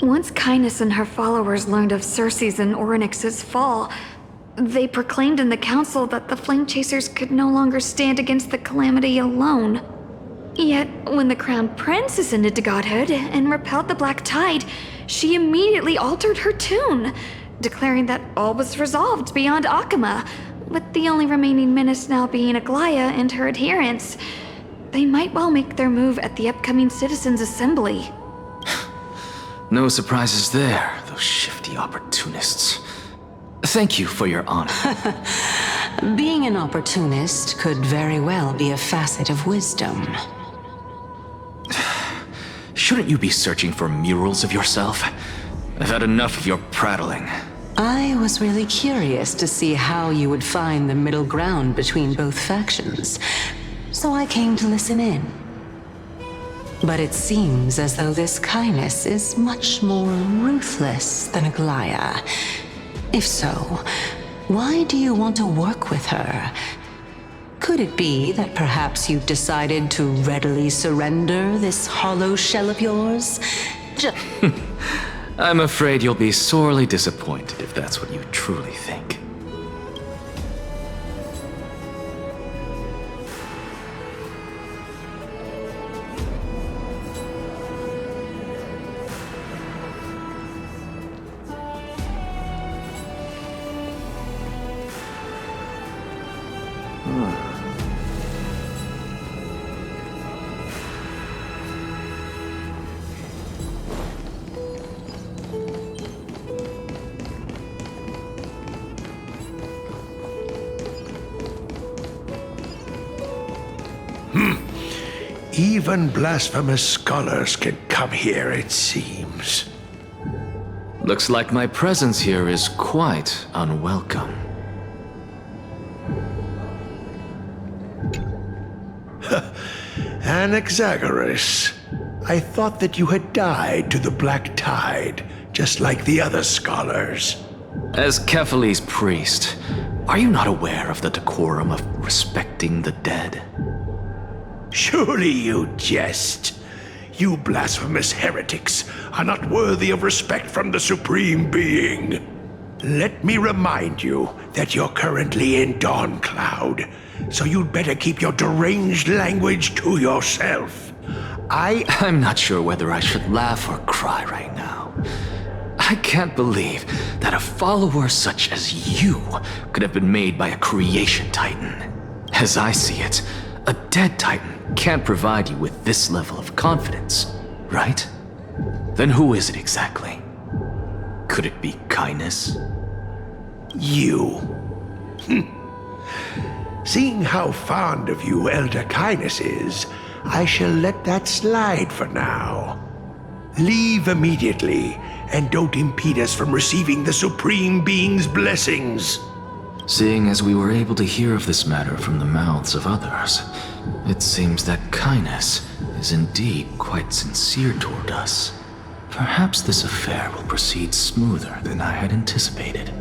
K: Once Kindness and her followers learned of Circe's and Orynyx's fall, they proclaimed in the council that the Flame Chasers could no longer stand against the calamity alone. Yet, when the Crown Prince ascended to godhood and repelled the Black Tide, she immediately altered her tune, declaring that all was resolved beyond Akuma, with the only remaining menace now being Aglaya and her adherents. They might well make their move at the upcoming Citizens' Assembly.
H: No surprises there, those shifty opportunists. Thank you for your honor.
I: Being an opportunist could very well be a facet of wisdom.
H: Shouldn't you be searching for murals of yourself? I've had enough of your prattling.
I: I was really curious to see how you would find the middle ground between both factions, so I came to listen in. But it seems as though this Kindness is much more ruthless than Aglaya. If so, why do you want to work with her? Could it be that perhaps you've decided to readily surrender this hollow shell of yours?
H: I'm afraid you'll be sorely disappointed if that's what you truly think.
J: Even blasphemous scholars can come here, it seems.
H: Looks like my presence here is quite unwelcome.
J: Anaxagoras, I thought that you had died to the Black Tide, just like the other scholars.
H: As Kephales's priest, are you not aware of the decorum of respecting the dead?
J: Surely you jest. You blasphemous heretics are not worthy of respect from the Supreme Being. Let me remind you that you're currently in Dawn Cloud, so you'd better keep your deranged language to yourself.
H: I'm not sure whether I should laugh or cry right now. I can't believe that a follower such as you could have been made by a creation titan. As I see it, a dead titan can't provide you with this level of confidence, right? Then who is it exactly? Could it be Kindness?
J: You. Seeing how fond of you Elder Kindness is, I shall let that slide for now. Leave immediately, and don't impede us from receiving the Supreme Being's blessings.
H: Seeing as we were able to hear of this matter from the mouths of others, it seems that Kindness is indeed quite sincere toward us. Perhaps this affair will proceed smoother than I had anticipated.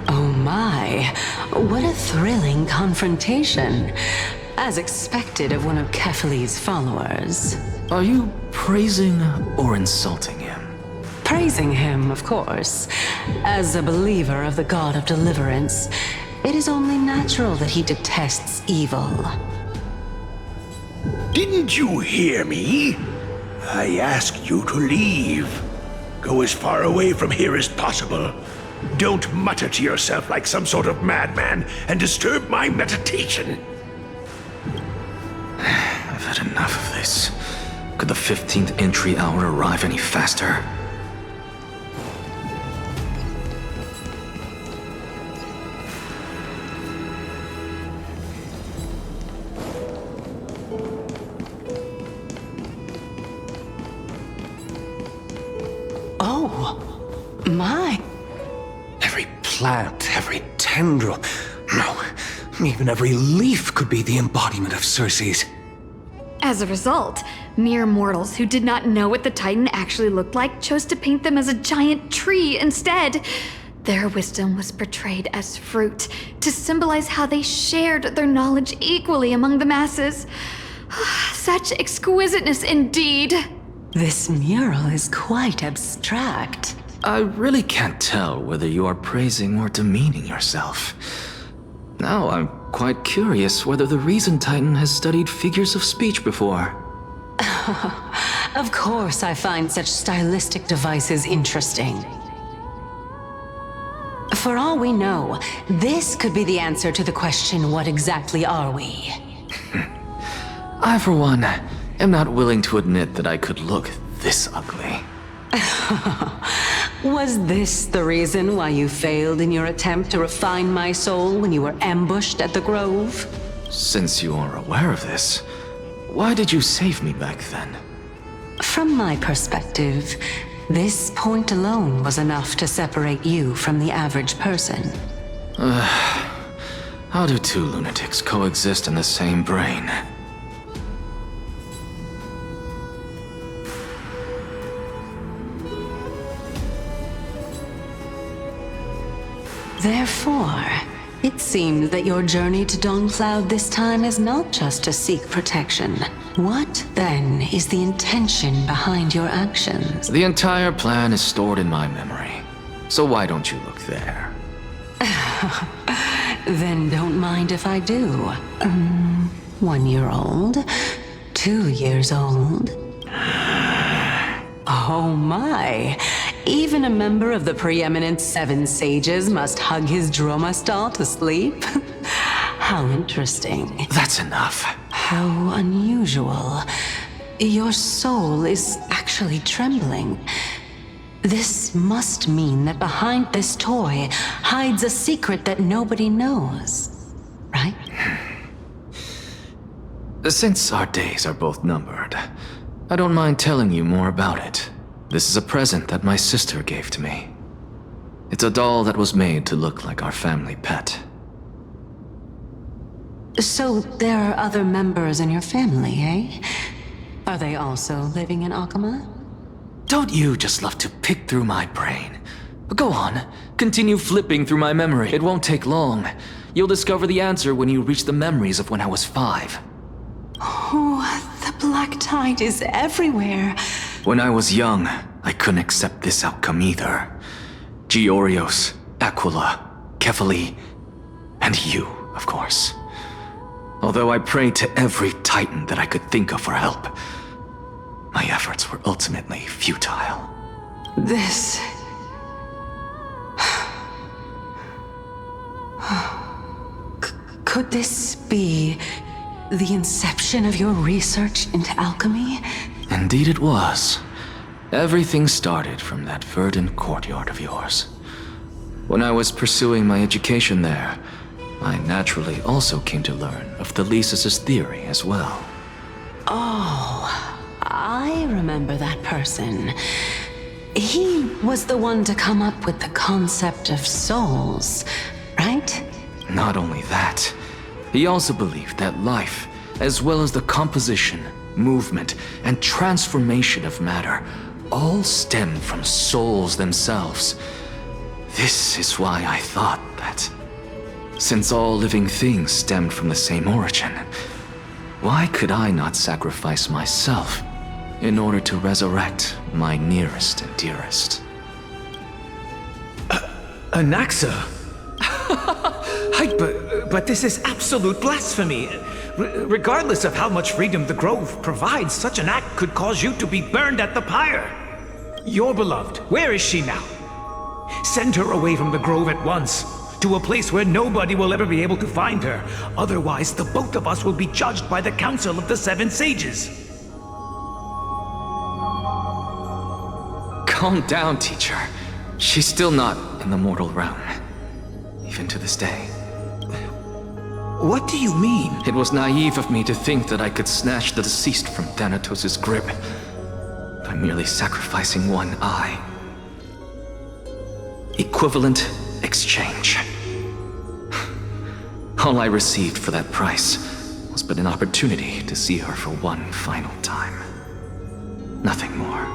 I: Oh my, what a thrilling confrontation. As expected of one of Kephales's followers.
H: Are you praising or insulting him?
I: Praising him, of course. As a believer of the God of Deliverance, it is only natural that he detests evil.
J: Didn't you hear me? I asked you to leave. Go as far away from here as possible. Don't mutter to yourself like some sort of madman and disturb my meditation.
H: I've had enough of this. Could the 15th entry hour arrive any faster?
I: Oh, my.
J: Every plant, every tendril, no, even every leaf could be the embodiment of Circe's.
K: As a result, mere mortals who did not know what the Titan actually looked like chose to paint them as a giant tree instead. Their wisdom was portrayed as fruit, to symbolize how they shared their knowledge equally among the masses. Such exquisiteness indeed.
I: This mural is quite abstract.
H: I really can't tell whether you are praising or demeaning yourself. Now I'm quite curious whether the Reason Titan has studied figures of speech before.
I: Of course I find such stylistic devices interesting. For all we know, this could be the answer to the question, what exactly are we?
H: I, for one, am not willing to admit that I could look this ugly.
I: Was this the reason why you failed in your attempt to refine my soul when you were ambushed at the Grove?
H: Since you are aware of this, why did you save me back then?
I: From my perspective, this point alone was enough to separate you from the average person.
H: How do two lunatics coexist in the same brain?
I: Therefore, it seems that your journey to Dawn-Cloud this time is not just to seek protection. What, then, is the intention behind your actions?
H: The entire plan is stored in my memory. So why don't you look there?
I: Then don't mind if I do. 1 year old? 2 years old? Oh my! Even a member of the preeminent Seven Sages must hug his droma stall to sleep? How interesting.
H: That's enough.
I: How unusual. Your soul is actually trembling. This must mean that behind this toy hides a secret that nobody knows, right?
H: Since our days are both numbered, I don't mind telling you more about it. This is a present that my sister gave to me. It's a doll that was made to look like our family pet.
I: So there are other members in your family, eh? Are they also living in Akama?
H: Don't you just love to pick through my brain? Go on, continue flipping through my memory. It won't take long. You'll discover the answer when you reach the memories of when I was 5.
I: Oh, the black tide is everywhere.
H: When I was young, I couldn't accept this outcome either. Georios, Aquila, Kefali, and you, of course. Although I prayed to every titan that I could think of for help, my efforts were ultimately futile.
I: This... Could this be the inception of your research into alchemy?
H: Indeed it was. Everything started from that verdant courtyard of yours. When I was pursuing my education there, I naturally also came to learn of Thelesis' theory as well.
I: Oh, I remember that person. He was the one to come up with the concept of souls, right?
H: Not only that, he also believed that life, as well as the composition, movement, and transformation of matter, all stem from souls themselves. This is why I thought that, since all living things stemmed from the same origin, why could I not sacrifice myself in order to resurrect my nearest and dearest?
L: Anaxa? But this is absolute blasphemy. Regardless of how much freedom the Grove provides, such an act could cause you to be burned at the pyre. Your beloved, where is she now? Send her away from the Grove at once. to a place where nobody will ever be able to find her. Otherwise, the both of us will be judged by the Council of the Seven Sages.
H: Calm down, teacher. She's still not in the mortal realm. Even to this day.
L: What do you mean?
H: It was naive of me to think that I could snatch the deceased from Thanatos' grip by merely sacrificing one eye. Equivalent exchange. All I received for that price was but an opportunity to see her for one final time. Nothing more.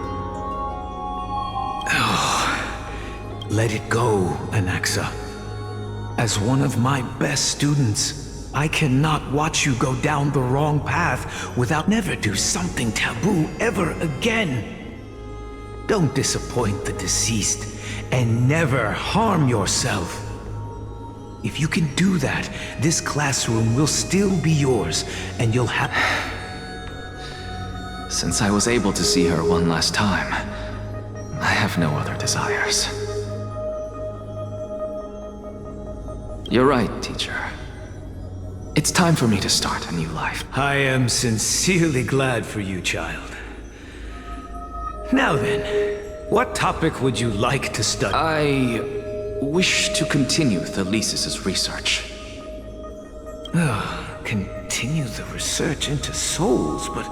L: Let it go, Anaxa. As one of my best students, I cannot watch you go down the wrong path without never do something taboo ever again. Don't disappoint the deceased and never harm yourself. If you can do that, this classroom will still be yours, and you'll have...
H: Since I was able to see her one last time, I have no other desires. You're right, teacher. It's time for me to start a new life.
L: I am sincerely glad for you, child. Now then, what topic would you like to study?
H: I wish to continue Thalesis' research.
L: Continue the research into souls, but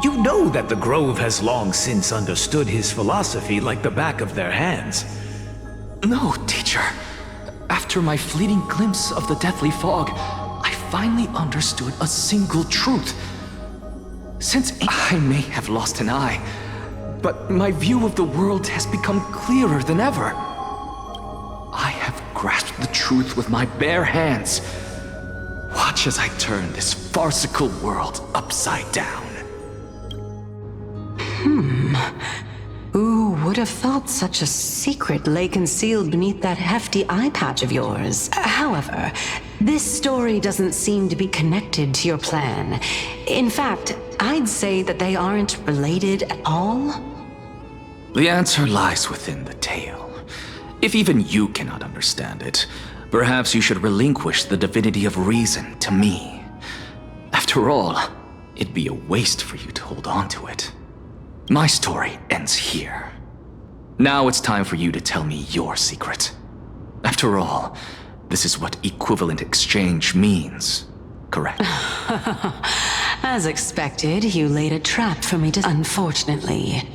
L: you know that the Grove has long since understood his philosophy like the back of their hands.
H: No, teacher. After my fleeting glimpse of the deathly fog, I finally understood a single truth. Since I may have lost an eye, but my view of the world has become clearer than ever. I have grasped the truth with my bare hands. Watch as I turn this farcical world upside down.
I: Who would have thought such a secret lay concealed beneath that hefty eye patch of yours? However, this story doesn't seem to be connected to your plan. In fact, I'd say that they aren't related at all.
H: The answer lies within the tale. If even you cannot understand it, perhaps you should relinquish the divinity of reason to me. After all, it'd be a waste for you to hold on to it. My story ends here. Now it's time for you to tell me your secret. After all, this is what equivalent exchange means, correct?
I: As expected, you laid a trap for me to... Unfortunately.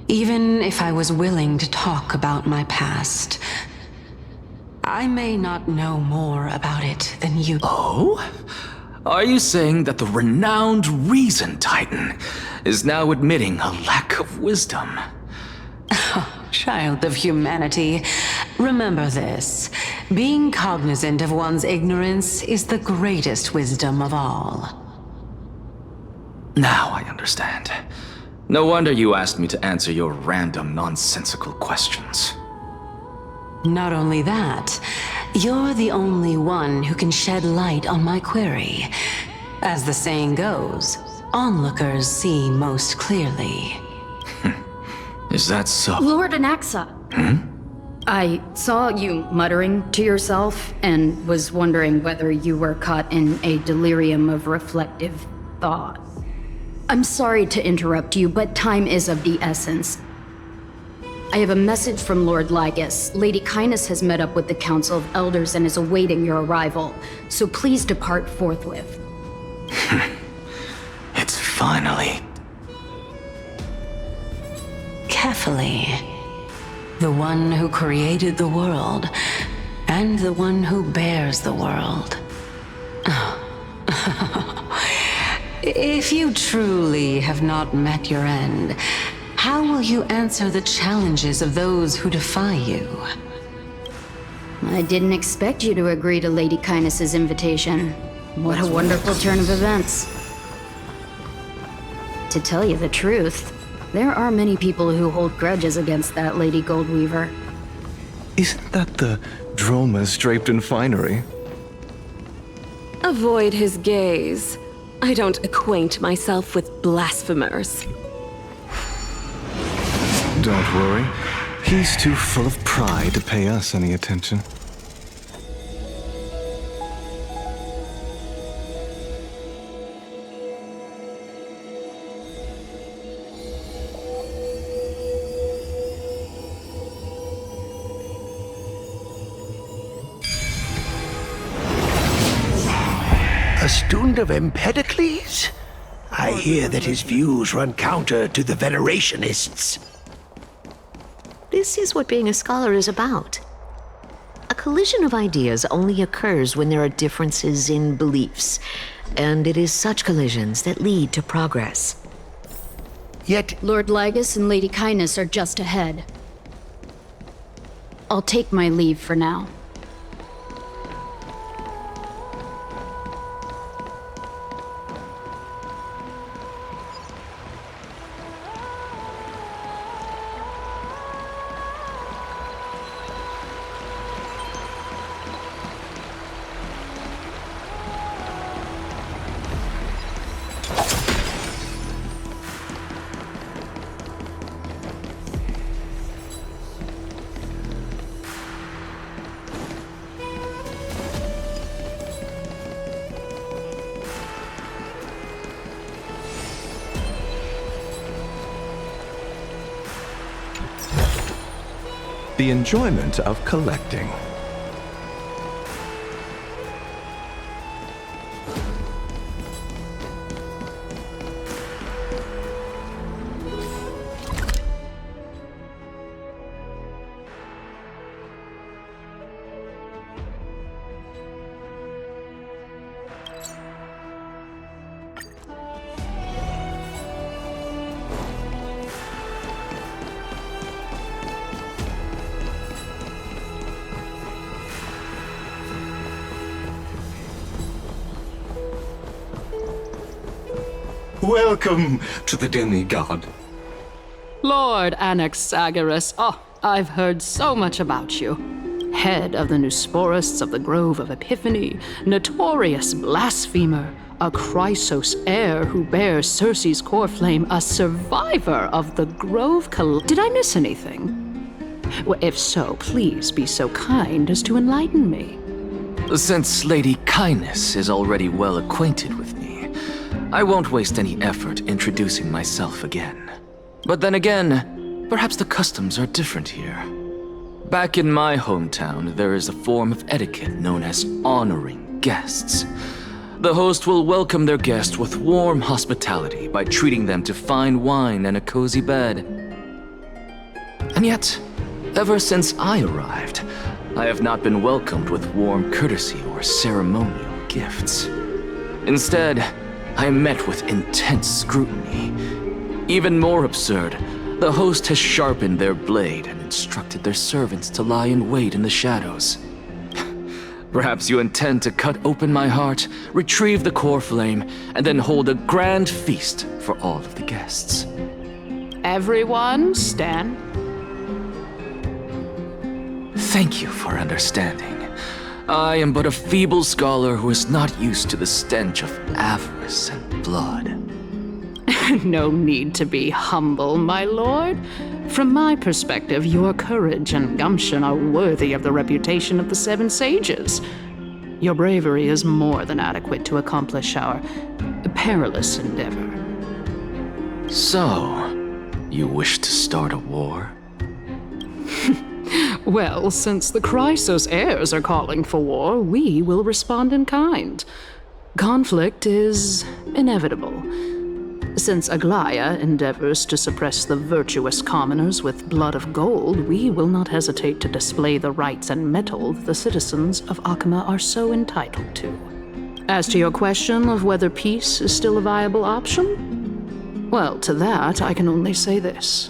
I: Even if I was willing to talk about my past, I may not know more about it than you.
H: Oh? Are you saying that the renowned Reason Titan is now admitting a lack of wisdom?
I: Child of humanity, remember this. Being cognizant of one's ignorance is the greatest wisdom of all.
H: Now I understand. No wonder you asked me to answer your random, nonsensical questions.
I: Not only that, you're the only one who can shed light on my query. As the saying goes, onlookers see most clearly.
H: Is that so?
M: Lord Anaxa. I saw you muttering to yourself and was wondering whether you were caught in a delirium of reflective thought. I'm sorry to interrupt you, but time is of the essence. I have a message from Lord Lygus. Lady Kindness has met up with the Council of Elders and is awaiting your arrival, so please depart forthwith.
H: It's finally...
I: Carefully. The one who created the world, and the one who bears the world. If you truly have not met your end, how will you answer the challenges of those who defy you?
M: I didn't expect you to agree to Lady Kindness's invitation. What a wonderful turn of events. To tell you the truth, there are many people who hold grudges against that Lady Goldweaver.
A: Isn't that the Dromas draped in finery?
N: Avoid his gaze. I don't acquaint myself with blasphemers.
A: Don't worry. He's too full of pride to pay us any attention.
O: A student of Empedocles? I hear that his views run counter to the Venerationists.
P: This is what being a scholar is about. A collision of ideas only occurs when there are differences in beliefs, and it is such collisions that lead to progress.
O: Yet
M: Lord Lygus and Lady Kindness are just ahead. I'll take my leave for now.
A: The enjoyment of collecting.
J: Welcome to the demigod.
Q: Lord Anaxagoras, I've heard so much about you. Head of the Nusporists of the Grove of Epiphany, notorious blasphemer, a Chrysos heir who bears Circe's core flame, a survivor of the Grove Did I miss anything? Well, if so, please be so kind as to enlighten me.
H: Since Lady Kindness is already well acquainted with me, I won't waste any effort introducing myself again. But then again, perhaps the customs are different here. Back in my hometown, there is a form of etiquette known as honoring guests. The host will welcome their guest with warm hospitality by treating them to fine wine and a cozy bed. And yet, ever since I arrived, I have not been welcomed with warm courtesy or ceremonial gifts. Instead, I am met with intense scrutiny. Even more absurd, the host has sharpened their blade and instructed their servants to lie in wait in the shadows. Perhaps you intend to cut open my heart, retrieve the core flame, and then hold a grand feast for all of the guests.
Q: Everyone, stand.
H: Thank you for understanding. I am but a feeble scholar who is not used to the stench of avarice and blood.
Q: No need to be humble, my lord. From my perspective, your courage and gumption are worthy of the reputation of the Seven Sages. Your bravery is more than adequate to accomplish our perilous endeavor.
H: So, you wish to start a war?
Q: Well, since the Chrysos heirs are calling for war, we will respond in kind. Conflict is inevitable. Since Aglaya endeavors to suppress the virtuous commoners with blood of gold, we will not hesitate to display the rights and metal the citizens of Akima are so entitled to. As to your question of whether peace is still a viable option, well, to that I can only say this.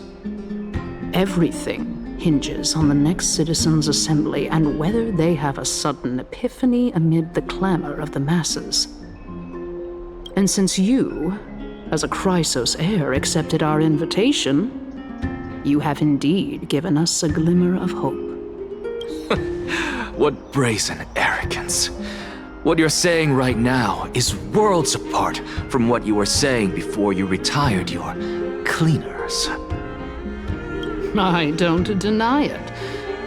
Q: Everything hinges on the next citizens' assembly and whether they have a sudden epiphany amid the clamor of the masses. And since you, as a Chrysos heir, accepted our invitation, you have indeed given us a glimmer of hope.
H: What brazen arrogance. What you're saying right now is worlds apart from what you were saying before you retired your cleaners.
Q: I don't deny it.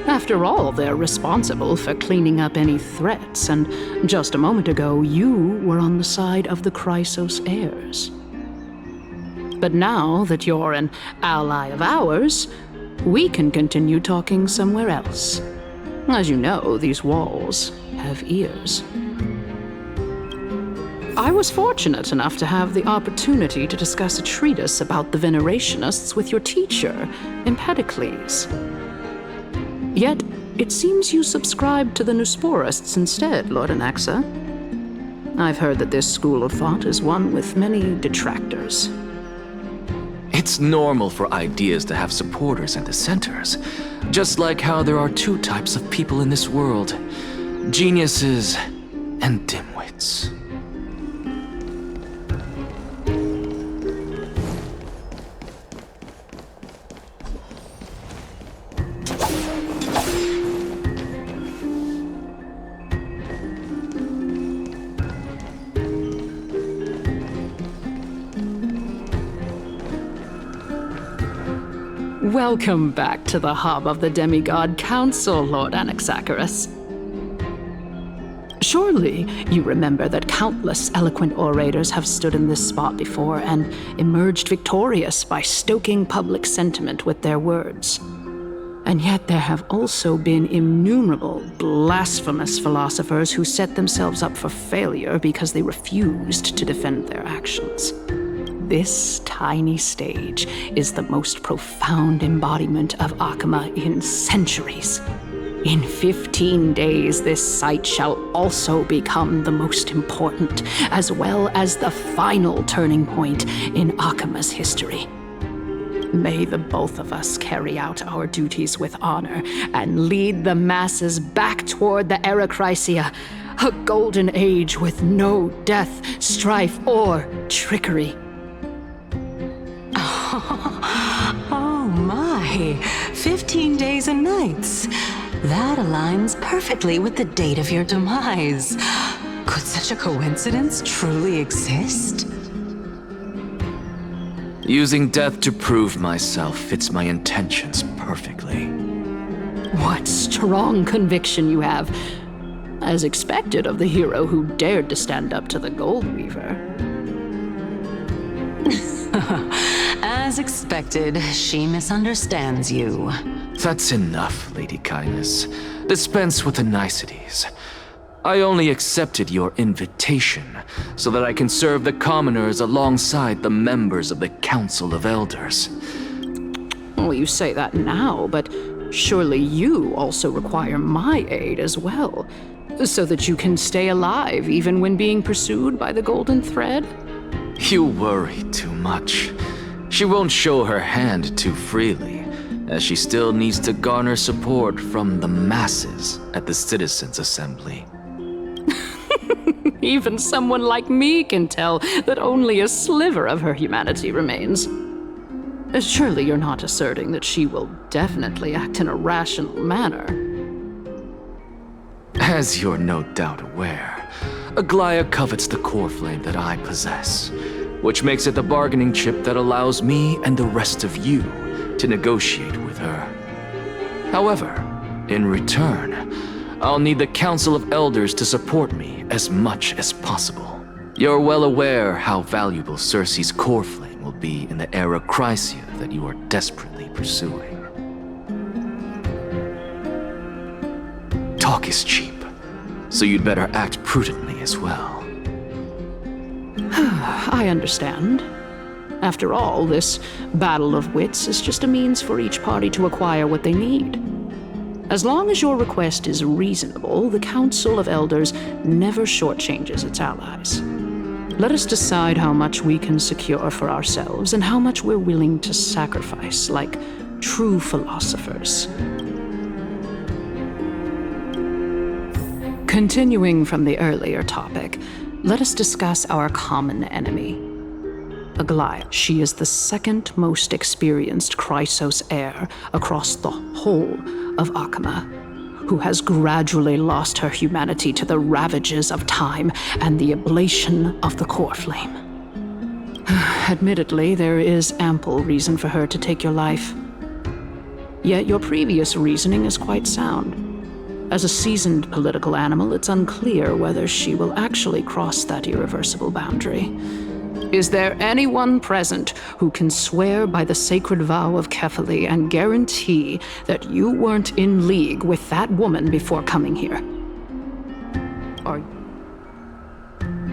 Q: After all, they're responsible for cleaning up any threats, and just a moment ago, you were on the side of the Chrysos heirs. But now that you're an ally of ours, we can continue talking somewhere else. As you know, these walls have ears. I was fortunate enough to have the opportunity to discuss a treatise about the Venerationists with your teacher, Empedocles. Yet, it seems you subscribe to the Nusporists instead, Lord Anaxa. I've heard that this school of thought is one with many detractors.
H: It's normal for ideas to have supporters and dissenters, just like how there are two types of people in this world: geniuses and dimwits.
Q: Welcome back to the hub of the Demigod Council, Lord Anaxagoras. Surely you remember that countless eloquent orators have stood in this spot before and emerged victorious by stoking public sentiment with their words. And yet there have also been innumerable blasphemous philosophers who set themselves up for failure because they refused to defend their actions. This tiny stage is the most profound embodiment of Akama in centuries. In 15 days, this site shall also become the most important, as well as the final turning point in Akama's history. May the both of us carry out our duties with honor and lead the masses back toward the Erechrysia, a golden age with no death, strife, or trickery.
I: Oh my, 15 days and nights. That aligns perfectly with the date of your demise. Could such a coincidence truly exist?
H: Using death to prove myself fits my intentions perfectly.
Q: What strong conviction you have, as expected of the hero who dared to stand up to the Gold Weaver.
I: As expected, she misunderstands you.
H: That's enough, Lady Kindness. Dispense with the niceties. I only accepted your invitation so that I can serve the commoners alongside the members of the Council of Elders.
Q: Well, you say that now, but surely you also require my aid as well, so that you can stay alive even when being pursued by the Golden Thread?
H: You worry too much. She won't show her hand too freely, as she still needs to garner support from the masses at the Citizens' Assembly.
Q: Even someone like me can tell that only a sliver of her humanity remains. Surely you're not asserting that she will definitely act in a rational manner.
H: As you're no doubt aware, Aglaya covets the core flame that I possess, which makes it the bargaining chip that allows me and the rest of you to negotiate with her. However, in return, I'll need the Council of Elders to support me as much as possible. You're well aware how valuable Cersei's core flame will be in the Erechrysia that you are desperately pursuing. Talk is cheap, so you'd better act prudently as well.
Q: I understand. After all, this battle of wits is just a means for each party to acquire what they need. As long as your request is reasonable, the Council of Elders never shortchanges its allies. Let us decide how much we can secure for ourselves and how much we're willing to sacrifice, like true philosophers. Continuing from the earlier topic, let us discuss our common enemy, Aglaya. She is the second most experienced Chrysos heir across the whole of Akama, who has gradually lost her humanity to the ravages of time and the ablation of the core flame. Admittedly, there is ample reason for her to take your life. Yet your previous reasoning is quite sound. As a seasoned political animal, it's unclear whether she will actually cross that irreversible boundary. Is there anyone present who can swear by the sacred vow of Kefali and guarantee that you weren't in league with that woman before coming here?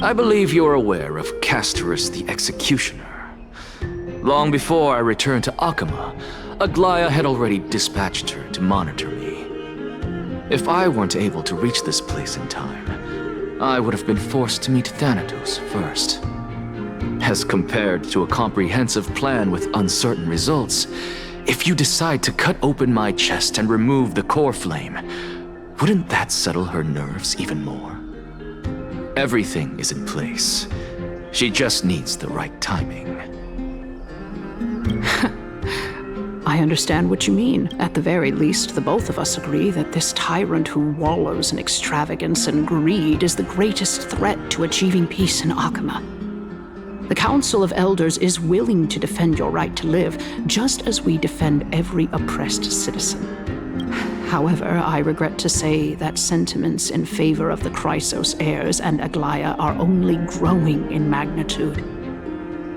H: I believe you're aware of Castorus the Executioner. Long before I returned to Akama, Aglaya had already dispatched her to monitor me. If I weren't able to reach this place in time, I would have been forced to meet Thanatos first. As compared to a comprehensive plan with uncertain results, if you decide to cut open my chest and remove the core flame, wouldn't that settle her nerves even more? Everything is in place. She just needs the right timing.
Q: I understand what you mean. At the very least, the both of us agree that this tyrant who wallows in extravagance and greed is the greatest threat to achieving peace in Akama. The Council of Elders is willing to defend your right to live, just as we defend every oppressed citizen. However, I regret to say that sentiments in favor of the Chrysos heirs and Aglaya are only growing in magnitude.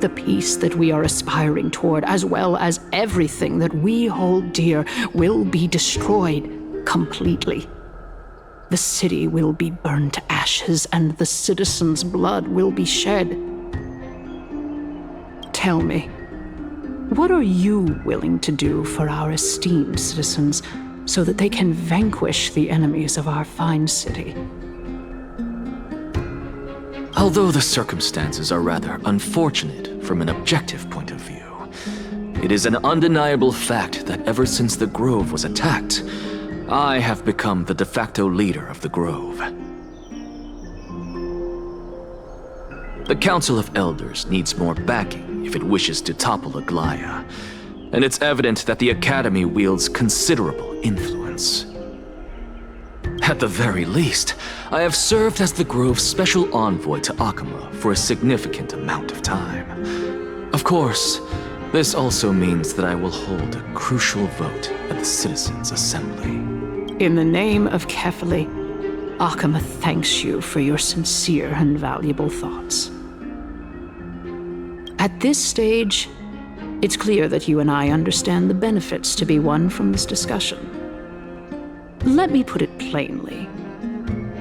Q: The peace that we are aspiring toward, as well as everything that we hold dear, will be destroyed completely. The city will be burned to ashes, and the citizens' blood will be shed. Tell me, what are you willing to do for our esteemed citizens so that they can vanquish the enemies of our fine city?
H: Although the circumstances are rather unfortunate from an objective point of view, it is an undeniable fact that ever since the Grove was attacked, I have become the de facto leader of the Grove. The Council of Elders needs more backing if it wishes to topple Aglaya, and it's evident that the Academy wields considerable influence. At the very least, I have served as the Grove's special envoy to Akama for a significant amount of time. Of course, this also means that I will hold a crucial vote at the Citizens' Assembly.
Q: In the name of Kefali, Akama thanks you for your sincere and valuable thoughts. At this stage, it's clear that you and I understand the benefits to be won from this discussion. Let me put it plainly.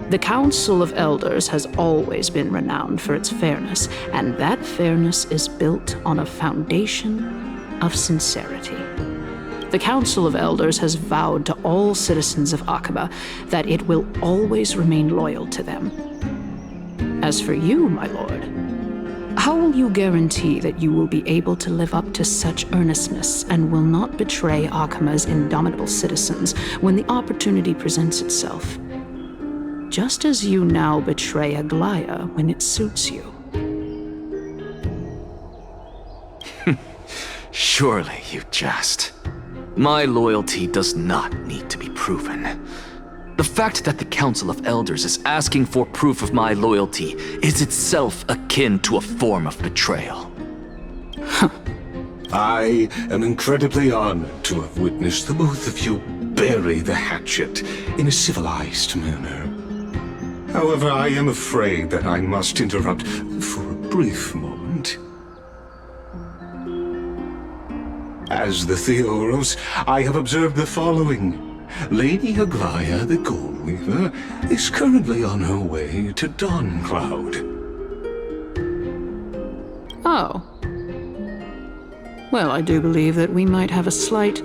Q: The Council of Elders has always been renowned for its fairness, and that fairness is built on a foundation of sincerity. The Council of Elders has vowed to all citizens of Akaba that it will always remain loyal to them. As for you, my lord, how will you guarantee that you will be able to live up to such earnestness and will not betray Akama's indomitable citizens when the opportunity presents itself? Just as you now betray Aglaya when it suits you.
H: Surely you jest. My loyalty does not need to be proven. The fact that the Council of Elders is asking for proof of my loyalty is itself akin to a form of betrayal.
J: I am incredibly honored to have witnessed the both of you bury the hatchet in a civilized manner. However, I am afraid that I must interrupt for a brief moment. As the Theoros, I have observed the following. Lady Aglaya, the Goldweaver, is currently on her way to Dawncloud.
Q: Oh. Well, I do believe that we might have a slight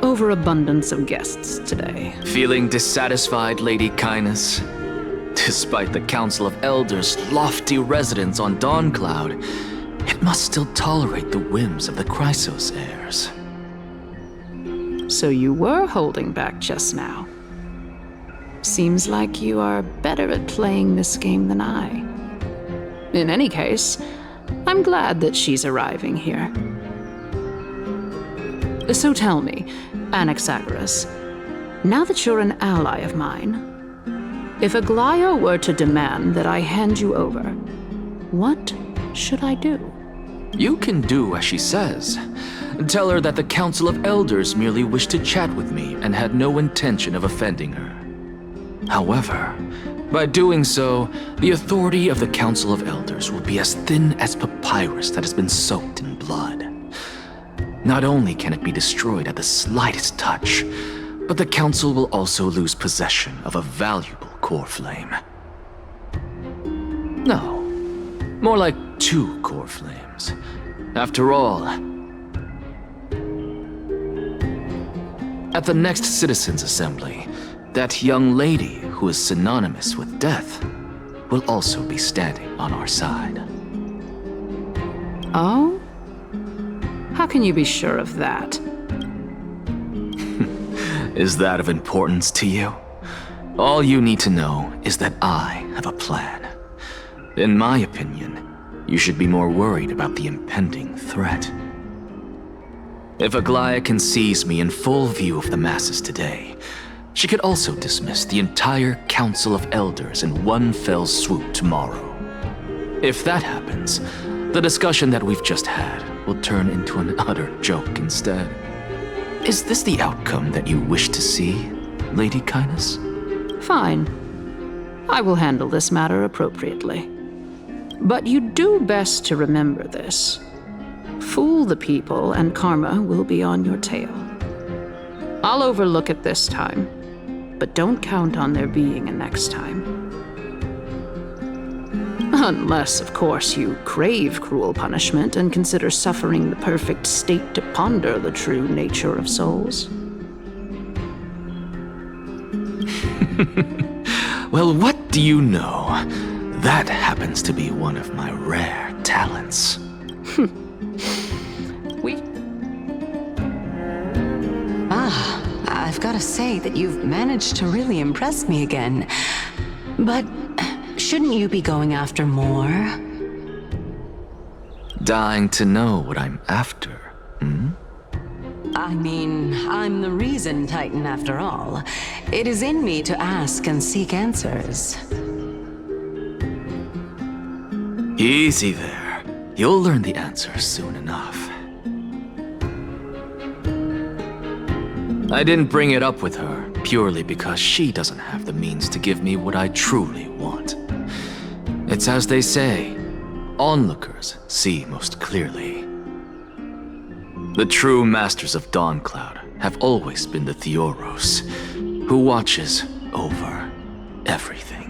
Q: overabundance of guests today.
H: Feeling dissatisfied, Lady Kindness? Despite the Council of Elders' lofty residence on Dawncloud, it must still tolerate the whims of the Chrysos heirs.
Q: So you were holding back just now. Seems like you are better at playing this game than I. In any case, I'm glad that she's arriving here. So tell me, Anaxagoras, now that you're an ally of mine, if Aglaya were to demand that I hand you over, what should I do?
H: You can do as she says. Tell her that the Council of Elders merely wished to chat with me and had no intention of offending her. However, by doing so, the authority of the Council of Elders will be as thin as papyrus that has been soaked in blood. Not only can it be destroyed at the slightest touch, but the Council will also lose possession of a valuable core flame. No, More like 2 core flames. After all, at the next Citizens' Assembly, that young lady who is synonymous with death will also be standing on our side.
Q: Oh? How can you be sure of that?
H: Is that of importance to you? All you need to know is that I have a plan. In my opinion, you should be more worried about the impending threat. If Aglaya can seize me in full view of the masses today, she could also dismiss the entire Council of Elders in one fell swoop tomorrow. If that happens, the discussion that we've just had will turn into an utter joke instead. Is this the outcome that you wish to see, Lady Kindness?
Q: Fine. I will handle this matter appropriately. But you do best to remember this. Fool the people and karma will be on your tail. I'll overlook it this time, but don't count on there being a next time. Unless, of course, you crave cruel punishment and consider suffering the perfect state to ponder the true nature of souls.
H: Well, what do you know? That happens to be one of my rare talents.
I: I've got to say that you've managed to really impress me again. But shouldn't you be going after more?
H: Dying to know what I'm after, hmm?
I: I mean, I'm the reason Titan after all. It is in me to ask and seek answers.
H: Easy there. You'll learn the answers soon enough. I didn't bring it up with her purely because she doesn't have the means to give me what I truly want. It's as they say, onlookers see most clearly. The true masters of Dawncloud have always been the Theoros, who watches over everything.